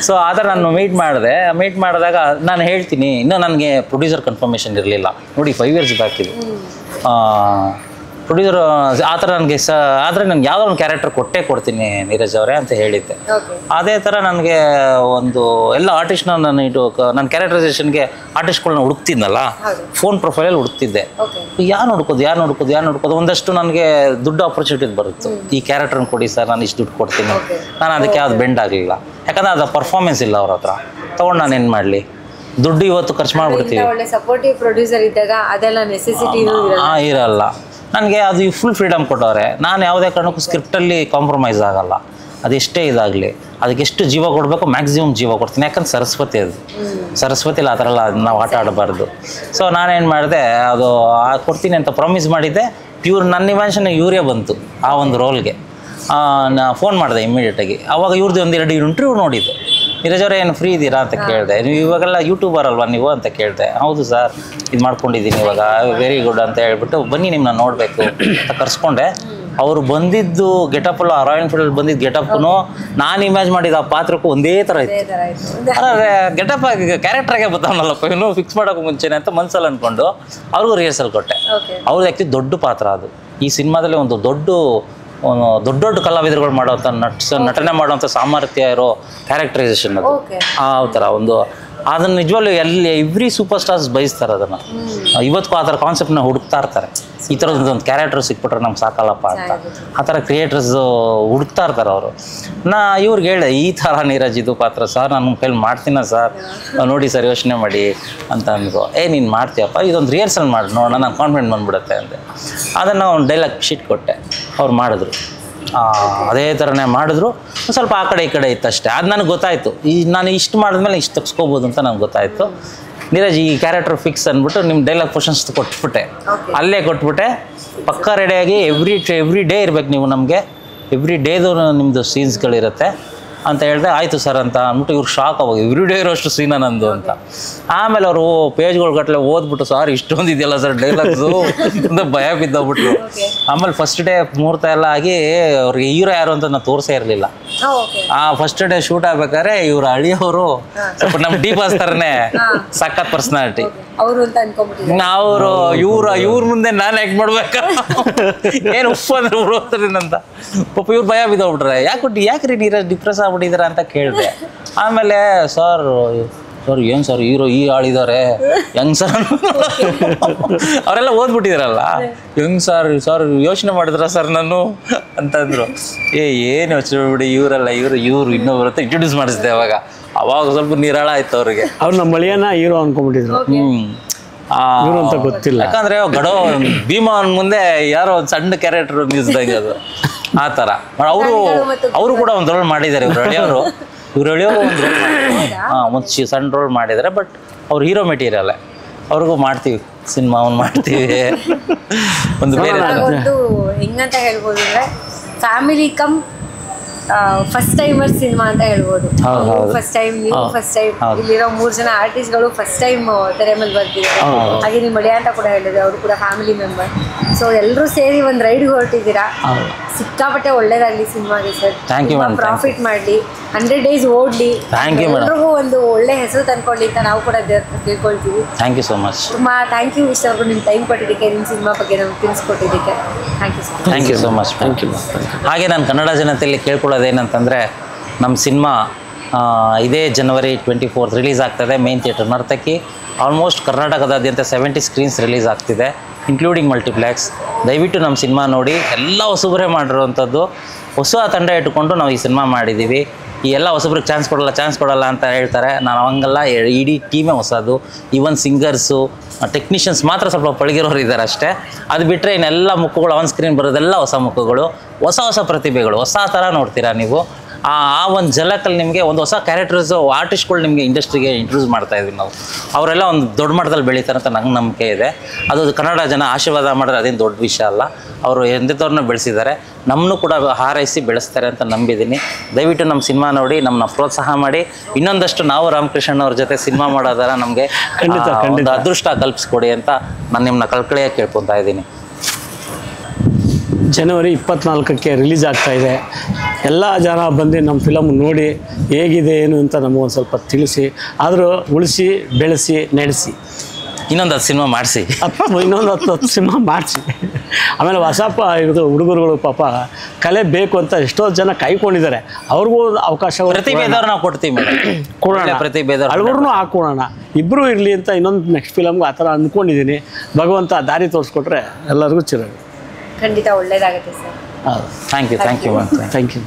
ಸೊ ಆ ಥರ ನಾನು ಮೀಟ್ ಮಾಡಿದಾಗ ನಾನು ಹೇಳ್ತೀನಿ, ಇನ್ನೂ ನನಗೆ ಪ್ರೊಡ್ಯೂಸರ್ ಕನ್ಫರ್ಮೇಷನ್ ಇರಲಿಲ್ಲ ನೋಡಿ, 5 years ಬ್ಯಾಕ್ ಇದು. ಪ್ರೊಡ್ಯೂಸರ್ ಆ ಥರ ನನಗೆ ಆದರೆ ನನಗೆ ಯಾವುದೋ ಒಂದು ಕ್ಯಾರೆಕ್ಟರ್ ಕೊಡ್ತೀನಿ ನೀರಜ್ ಅವರೇ ಅಂತ ಹೇಳಿದ್ದೆ. ಅದೇ ಥರ ನನಗೆ ಒಂದು ಎಲ್ಲ ಆರ್ಟಿಸ್ಟ್ನ ನಾನು ನನ್ನ ಕ್ಯಾರೆಕ್ಟರೈಸೇಷನ್ಗೆ ಆರ್ಟಿಸ್ಟ್ಗಳನ್ನ ಹುಡುಕ್ತಿದ್ನಲ್ಲ, ಫೋನ್ ಪ್ರೊಫೈಲಲ್ಲಿ ಹುಡುಕ್ತಿದ್ದೆ. ಯಾರು ನೋಡ್ಕೋದು ಒಂದಷ್ಟು ನನಗೆ ದುಡ್ಡು ಆಪರ್ಚುನಿಟಿ ಬರುತ್ತೆ. ಈ ಕ್ಯಾರೆಕ್ಟರ್ನ ಕೊಡಿ ಸರ್, ನಾನು ಇಷ್ಟು ದುಡ್ಡು ಕೊಡ್ತೀನಿ. ನಾನು ಅದಕ್ಕೆ ಯಾವ್ದು ಬೆಂಡ್ ಆಗಲಿಲ್ಲ, ಯಾಕಂದರೆ ಅದು ಪರ್ಫಾರ್ಮೆನ್ಸ್ ಇಲ್ಲ ಅವ್ರ ಹತ್ರ. ತೊಗೊಂಡು ನಾನು ಏನು ಮಾಡಲಿ, ದುಡ್ಡು ಇವತ್ತು ಖರ್ಚು ಮಾಡಿಬಿಡ್ತೀವಿ. ಸಪೋರ್ಟಿವ್ ಪ್ರೊಡ್ಯೂಸರ್ ಇದ್ದಾಗ ಅದೆಲ್ಲ ನೆಸೆಸಿಟಿ ಇರಲ್ಲ. ನನಗೆ ಅದು ಫುಲ್ ಫ್ರೀಡಮ್ ಕೊಟ್ಟವ್ರೆ. ನಾನು ಯಾವುದೇ ಕಾರಣಕ್ಕೂ ಸ್ಕ್ರಿಪ್ಟಲ್ಲಿ ಕಾಂಪ್ರಮೈಸ್ ಆಗಲ್ಲ. ಅದೆಷ್ಟೇ ಇದಾಗಲಿ, ಅದಕ್ಕೆ ಎಷ್ಟು ಜೀವ ಕೊಡಬೇಕು ಮ್ಯಾಕ್ಸಿಮಮ್ ಜೀವ ಕೊಡ್ತೀನಿ. ಯಾಕಂದ್ರೆ ಸರಸ್ವತಿಲಿ ಆ ಥರ ಎಲ್ಲ ನಾವು ಆಟ ಆಡಬಾರ್ದು. ಸೊ ನಾನೇನು ಮಾಡಿದೆ, ಅದು ಕೊಡ್ತೀನಿ ಅಂತ ಪ್ರಾಮಿಸ್ ಮಾಡಿದ್ದೆ. ನನ್ನ ಇಮ್ಯಾಜಿನೇಷನ್ ಇವರೇ ಬಂತು ಆ ಒಂದು ರೋಲ್ಗೆ. ನಾ ಫೋನ್ ಮಾಡಿದೆ ಇಮ್ಮಿಡಿಯೇಟಾಗಿ. ಆವಾಗ ಇವ್ರದ್ದು 1-2 ಇಂಟರ್ವ್ಯೂ ನೋಡಿದ್ದೆ. ನೀರಜ್ ಅವರೇ ಏನು ಫ್ರೀ ಇದ್ದೀರಾ ಅಂತ ಕೇಳಿದೆ. ನೀವು ಇವಾಗೆಲ್ಲ ಯೂಟ್ಯೂಬರ್ ಅಲ್ವಾ ನೀವು ಅಂತ ಕೇಳಿದೆ. ಹೌದು ಸರ್, ಇದು ಮಾಡ್ಕೊಂಡಿದ್ದೀನಿ ಇವಾಗ, ವೆರಿ ಗುಡ್ ಅಂತ ಹೇಳ್ಬಿಟ್ಟು ಬನ್ನಿ ನಿಮ್ಮನ್ನ ನೋಡಬೇಕು ಅಂತ ಕರ್ಸ್ಕೊಂಡೆ. ಅವ್ರು ಬಂದಿದ್ದು ಗೆಟಪ್ ಅಲ್ಲ, ರಾಯಲ್ ಎನ್ಫೀಲ್ಡ್ ಬಂದಿದ್ದು ಗೆಟಪ್ನು ನಾನು ಇಮ್ಯಾಜ್ ಮಾಡಿದ ಆ ಪಾತ್ರಕ್ಕೂ ಒಂದೇ ಥರ ಇತ್ತು. ಅದೇ ಗೆಟಪ್ ಆಗಿ ಕ್ಯಾರೆಕ್ಟರ್ಗೆ ಬರ್ತಾವನಲ್ಲಪ್ಪ ಇನ್ನೂ ಫಿಕ್ಸ್ ಮಾಡೋಕೆ ಮುಂಚೆನೆ ಅಂತ ಮನ್ಸಲ್ಲಿ ಅಂದ್ಕೊಂಡು ಅವ್ರಿಗೂ ರಿಹರ್ಸಲ್ ಕೊಟ್ಟೆ. ಅವ್ರದ್ದು ಆ್ಯಕ್ಚುಲಿ ದೊಡ್ಡ ಪಾತ್ರ ಅದು. ಈ ಸಿನಿಮಾದಲ್ಲಿ ಒಂದು ದೊಡ್ಡ ದೊಡ್ಡ ಕಲಾವಿದರುಗಳು ಮಾಡೋಂಥ ನಟನೆ ಮಾಡೋಂಥ ಸಾಮರ್ಥ್ಯ ಇರೋ ಕ್ಯಾರೆಕ್ಟರೈಸೇಷನ್ ಅದು. ಆ ಥರ ಒಂದು ಅದನ್ನು ನಿಜವಾಗ್ಲೂ ಎವ್ರಿ ಸೂಪರ್ ಸ್ಟಾರ್ಸ್ ಬಯಸ್ತಾರೆ ಅದನ್ನು. ಇವತ್ತಿಗೂ ಆ ಥರ ಕಾನ್ಸೆಪ್ಟ್ನ ಹುಡುಕ್ತಾ ಇರ್ತಾರೆ. ಈ ಥರದೊಂದು ಕ್ಯಾರೆಕ್ಟರ್ ಸಿಕ್ಬಿಟ್ರೆ ನಮ್ಗೆ ಸಾಕಲ್ಲಪ್ಪ ಅಂತ ಆ ಥರ ಕ್ರಿಯೇಟರ್ಸ್ ಹುಡುಕ್ತಾ ಇರ್ತಾರೆ ಅವರು. ಇವ್ರಿಗೆ ಹೇಳಿದೆ ಈ ಥರ ನೀರಜ್ ಇದು ಪಾತ್ರ ಸರ್ ನನ್ನ ಕೈಲಿ ಮಾಡ್ತೀನ ಸರ್, ನೋಡಿ ಸರ್ ಯೋಚನೆ ಮಾಡಿ ಅಂತ ಅಂದರು. ನೀನು ಮಾಡ್ತೀಯಪ್ಪ, ಇದೊಂದು ರಿಹರ್ಸಲ್ ಮಾಡಿ ನೋಡೋಣ, ನಾನು ಕಾನ್ಫಿಡೆಂಟ್ ಬಂದ್ಬಿಡುತ್ತೆ ಅಂದೆ. ಅದನ್ನು ಒಂದು ಡೈಲಾಗ್ ಶೀಟ್ ಕೊಟ್ಟೆ, ಅವ್ರು ಮಾಡಿದ್ರು. ಅದೇ ಥರನೇ ಮಾಡಿದ್ರು. ಸ್ವಲ್ಪ ಆ ಕಡೆ ಈ ಕಡೆ ಇತ್ತು ಅಷ್ಟೇ. ಅದು ನನಗೆ ಗೊತ್ತಾಯಿತು, ನಾನು ಇಷ್ಟು ಮಾಡಿದ್ಮೇಲೆ ಇಷ್ಟು ತಗ್ಸ್ಕೋಬೋದು ಅಂತ ನನಗೆ ಗೊತ್ತಾಯಿತು. ನೀರಜ್ ಈ ಕ್ಯಾರೆಕ್ಟರ್ ಫಿಕ್ಸ್ ಅಂದ್ಬಿಟ್ಟು ನಿಮ್ಮ ಡೈಲಾಗ್ ಪೋರ್ಷನ್ಸ್ ಕೊಟ್ಬಿಟ್ಟೆ, ಅಲ್ಲೇ ಕೊಟ್ಬಿಟ್ಟೆ. ಪಕ್ಕ ರೆಡಿಯಾಗಿ ಎವ್ರಿ ಡೇ ಇರ್ಬೇಕು ನೀವು, ನಮಗೆ ಎವ್ರಿ ಡೇದು ನಿಮ್ಮದು ಸೀನ್ಸ್ಗಳಿರುತ್ತೆ ಅಂತ ಹೇಳಿದೆ. ಆಯಿತು ಸರ್ ಅಂತ ಅಂದ್ಬಿಟ್ಟು ಇವ್ರು ಶಾಕ್ ಆಗೋದು, ಎವ್ರಿ ಡೇ ಇರೋಷ್ಟು ಸೀನ ನಂದು ಅಂತ. ಆಮೇಲೆ ಅವರು ಪೇಜ್ಗಳು ಗಟ್ಟಲೆ ಓದ್ಬಿಟ್ಟು ಸರ್ ಇಷ್ಟೊಂದು ಇದೆಯಲ್ಲ ಸರ್ ಡೈಲಾಗ್ಸು ಅಂತ ಭಯ ಬಿದ್ದೋಗ್ಬಿಟ್ರು. ಆಮೇಲೆ ಫಸ್ಟ್ ಡೇ ಮುಹೂರ್ತ ಎಲ್ಲ ಆಗಿ ಅವ್ರಿಗೆ ಹೀರೋ ಯಾರು ಅಂತ ನಾನು ತೋರಿಸೇ ಇರಲಿಲ್ಲ. ಫಸ್ಟ್ ಡೇ ಶೂಟ್ ಆಗ್ಬೇಕಾದ್ರೆ ಇವ್ರ ಅಳಿಯವರು ಸ್ವಲ್ಪ ನಮ್ಮ ಡಿ ಬಾಸ್ ಥರನೇ ಸಖತ್ ಪರ್ಸನಾಲಿಟಿ. ಅವರು ಇವ್ರ ಮುಂದೆ ನಾನು ಯಾಕೆ ಮಾಡ್ಬೇಕ ಏನು ಉಪ್ಪು ಅಂದ್ರೆ ಅಂತ ಪಾಪ ಇವ್ರು ಭಯ ಬಿದ್ದೋಗ್ಬಿಟ್ರೆ. ಯಾಕ್ರಿ ನೀರಜ್ ಡಿಪ್ರೆಸ್ ಆಗ್ಬಿಟ್ಟಿದಾರ ಅಂತ ಕೇಳಿದೆ. ಆಮೇಲೆ ಸರ್ ಏನು ಸರ್ ಹೀರೋ ಈ ಆಳಿದ್ದಾರೆ ಹೆಂಗ್ ಸರ್ ಅವರೆಲ್ಲ ಓದ್ಬಿಟ್ಟಿದಾರಲ್ಲ, ಹೆಂಗ್ ಸರ್ ಯೋಚನೆ ಮಾಡಿದ್ರ ಸರ್ ನಾನು ಅಂತಂದ್ರು. ಏನು ಯೋಚನೆ ಬಿಡಿ, ಇವರಲ್ಲ ಇವ್ರು ಇನ್ನೂ ಬರುತ್ತೆ ಇಂಟ್ರೊಡ್ಯೂಸ್ ಮಾಡಿಸಿದೆ. ಅವಾಗ ಸ್ವಲ್ಪ ನಿರಾಳ ಆಯ್ತು ಅವ್ರಿಗೆ. ಅವ್ರು ನಮ್ಮ ಮಳೆಯನ್ನ ಹೀರೋ ಅನ್ಕೊಂಡ್ಬಿಟ್ಟಿದ್ರು. ಅಂತ ಗೊತ್ತಿಲ್ಲ, ಯಾಕಂದ್ರೆ ಭೀಮಾ ಮುಂದೆ ಯಾರೋ ಒಂದು ಸಣ್ಣ ಕ್ಯಾರೆಕ್ಟರ್ ನಿಲ್ಸ್ದಂಗೆ ಅದು ಆ ಥರ. ಅವರು ಕೂಡ ಒಂದು ರೋಲ್ ಮಾಡಿದ್ದಾರೆ. ಇವ್ರು ಎಳೆಯೋರು ಒಂದು ರೋಲ್ ಒಂದು ಸಣ್ಣ ರೋಲ್ ಮಾಡಿದ್ದಾರೆ. ಬಟ್ ಅವ್ರು ಹೀರೋ ಮೆಟೀರಿಯಲ್. ಅವ್ರಿಗೂ ಮಾಡ್ತೀವಿ ಸಿನಿಮಾ ಮಾಡ್ತೀವಿ. ಒಂದು ಬೇರೆ ಹೆಂಗಂತ ಹೇಳ್ಬೋದು ಅಂದ್ರೆ family come first timer cinema ಅಂತ ಹೇಳ್ಬೋದು. ಫಸ್ಟ್ ಟೈಮ್ ನೀವು ಫಸ್ಟ್ ಟೈಮ್ ಇಲ್ಲಿರೋ 3 ಜನ ಆರ್ಟಿಸ್ಟ್ಗಳು ಫಸ್ಟ್ ಟೈಮ್ ತೆರೆ ಮೇಲೆ ಬರ್ತಿದ್ದಾರೆ. ಹಾಗೆ ನಿಮ್ಮ ಮಳೆ ಅಂತ ಕೂಡ ಹೇಳಿದ್ರೆ ಅವರು ಕೂಡ ಫ್ಯಾಮಿಲಿ ಮೆಂಬರ್. ಸೊ ಎಲ್ಲರೂ ಸೇರಿ ಒಂದು ರೈಡ್ ಹೊರಟಿದ್ದೀರಾ. ಸಿಕ್ಕಾಪಟ್ಟೆ ಒಳ್ಳೇದಾಗಲಿ ಸಿನಿಮಾಗೆ ಸರ್. ಪ್ರಾಫಿಟ್ ಮಾಡಲಿ, 100 days ಓಡ್ಲಿ, ಎಲ್ರಿಗೂ ಒಂದು ಒಳ್ಳೆ ಹೆಸರು ತಂದ್ಕೊಳ್ಳಿ ಅಂತ ನಾವು ಕೂಡ ತಿಳ್ಕೊಳ್ತೀವಿ. Thank you so much. ತುಂಬಾ ಥ್ಯಾಂಕ್ ಯು ಇಷ್ಟವರೆಗೂ ನಿಮ್ಮ ಟೈಮ್ ಕೊಟ್ಟಿದ್ದಕ್ಕೆ, ನಿಮ್ಮ ಸಿನಿಮಾ ಬಗ್ಗೆ ನಮ್ಗೆ ತಿಳಿಸ್ಕೊಟ್ಟಿದ್ದಕ್ಕೆ thank you sir. Thank you so much. Thank you. ಹಾಗೆ ನಾನು ಕನ್ನಡ ಜನತೆಯಲ್ಲಿ ಕೇಳ್ಕೊಳ್ಳೋದೇನಂತಂದರೆ, ನಮ್ಮ ಸಿನಿಮಾ ಇದೇ January 24 ರಿಲೀಸ್ ಆಗ್ತದೆ ಮೇನ್ ಥಿಯೇಟರ್ ನರ್ತಕಿ. ಆಲ್ಮೋಸ್ಟ್ ಕರ್ನಾಟಕದಾದ್ಯಂತ 70 ಸ್ಕ್ರೀನ್ಸ್ ರಿಲೀಸ್ ಆಗ್ತಿದೆ, ಇನ್ಕ್ಲೂಡಿಂಗ್ ಮಲ್ಟಿಪ್ಲೆಕ್ಸ್. ದಯವಿಟ್ಟು ನಮ್ಮ ಸಿನಿಮಾ ನೋಡಿ. ಎಲ್ಲ ಹೊಸಬರೇ ಮಾಡಿರೋವಂಥದ್ದು, ಹೊಸ ತಂಡ ಇಟ್ಕೊಂಡು ನಾವು ಈ ಸಿನಿಮಾ ಮಾಡಿದ್ದೀವಿ. ಈ ಎಲ್ಲ ಹೊಸಬ್ರಿಗೆ ಚಾನ್ಸ್ ಕೊಡಲ್ಲ ಅಂತ ಹೇಳ್ತಾರೆ. ನಾನು ಹಂಗಲ್ಲ, ಇಡೀ ಟೀಮೇ ಹೊಸದು. ಈವನ್ ಸಿಂಗರ್ಸು, ಟೆಕ್ನಿಷಿಯನ್ಸ್ ಮಾತ್ರ ಸ್ವಲ್ಪ ಪಳಗಿರೋರು ಇದ್ದಾರೆ ಅಷ್ಟೇ. ಅದು ಬಿಟ್ಟರೆ ಇನ್ನೆಲ್ಲ ಮುಖಗಳು ಆನ್ ಸ್ಕ್ರೀನ್ ಬರೋದೆಲ್ಲ ಹೊಸ ಮುಖಗಳು, ಹೊಸ ಪ್ರತಿಭೆಗಳು, ಹೊಸ ಥರ ನೋಡ್ತೀರಾ ನೀವು. ಆ ಒಂದು ಜಲಕಲ್ಲಿ ನಿಮಗೆ ಒಂದು ಹೊಸ ಕ್ಯಾರೆಕ್ಟರ್ಸು, ಆರ್ಟಿಸ್ಟ್ಗಳು ನಿಮಗೆ ಇಂಡಸ್ಟ್ರಿಗೆ ಇಂಟ್ರೊಡ್ಯೂಸ್ ಮಾಡ್ತಾ ಇದ್ವಿ ನಾವು. ಅವರೆಲ್ಲ ಒಂದು ದೊಡ್ಡ ಮಟ್ಟದಲ್ಲಿ ಬೆಳೀತಾರೆ ಅಂತ ನಂಗೆ ನಂಬಿಕೆ ಇದೆ. ಅದು ಕನ್ನಡ ಜನ ಆಶೀರ್ವಾದ ಮಾಡಿದ್ರೆ ಅದೇನು ದೊಡ್ಡ ವಿಷಯ ಅಲ್ಲ. ಅವರು ಎಂಥವ್ರನ್ನ ಬೆಳೆಸಿದ್ದಾರೆ, ನಮ್ಮನ್ನು ಕೂಡ ಹಾರೈಸಿ ಬೆಳೆಸ್ತಾರೆ ಅಂತ ನಂಬಿದ್ದೀನಿ. ದಯವಿಟ್ಟು ನಮ್ಮ ಸಿನಿಮಾ ನೋಡಿ, ನಮ್ಮನ್ನ ಪ್ರೋತ್ಸಾಹ ಮಾಡಿ. ಇನ್ನೊಂದಷ್ಟು ನಾವು ರಾಮಕೃಷ್ಣ ಅವ್ರ ಜೊತೆ ಸಿನಿಮಾ ಮಾಡೋದಾರ ನಮಗೆ ಒಂದು ಅದೃಷ್ಟ ಕಲ್ಪಿಸ್ಕೊಡಿ ಅಂತ ನಾನು ನಿಮ್ಮನ್ನ ಕಳ್ಕಳಿಯಾಗಿ ಕೇಳ್ಕೊತಾ ಇದ್ದೀನಿ. January 24ಕ್ಕೆ ರಿಲೀಸ್ ಆಗ್ತಾಯಿದೆ. ಎಲ್ಲ ಜನ ಬಂದು ನಮ್ಮ ಫಿಲಮ್ ನೋಡಿ ಹೇಗಿದೆ ಏನು ಅಂತ ನಮಗೊಂದು ಸ್ವಲ್ಪ ತಿಳಿಸಿ, ಆದರೂ ಉಳಿಸಿ ಬೆಳೆಸಿ ನಡೆಸಿ ಇನ್ನೊಂದು 10 ಸಿನಿಮಾ ಮಾಡಿಸಿ, ಇನ್ನೊಂದು 10 ಸಿನಿಮಾ ಮಾಡಿಸಿ. ಆಮೇಲೆ ಇದು ಹುಡುಗರುಗಳು ಪಾಪ ಕಲೆ ಬೇಕು ಅಂತ ಎಷ್ಟೋ ಜನ ಕಾಯ್ಕೊಂಡಿದ್ದಾರೆ. ಅವ್ರಿಗೂ ಅವಕಾಶ ಪ್ರತಿಭೆದವ್ರು ನಾವು ಕೊಡ್ತೀವಿ, ಕೊಡೋಣ, ಅಳುಗರು ಹಾಕೊಡೋಣ, ಇಬ್ಬರು ಇರಲಿ ಅಂತ ಇನ್ನೊಂದು ನೆಕ್ಸ್ಟ್ ಫಿಲಮ್ಗೆ ಆ ಥರ ಅಂದ್ಕೊಂಡಿದ್ದೀನಿ. ಭಗವಂತ ದಾರಿ ತೋರಿಸ್ಕೊಟ್ರೆ ಎಲ್ಲರಿಗೂ ಚಿರಗಳು. ಖಂಡಿತ ಒಳ್ಳೇದಾಗುತ್ತೆ ಸರ್. Thank you.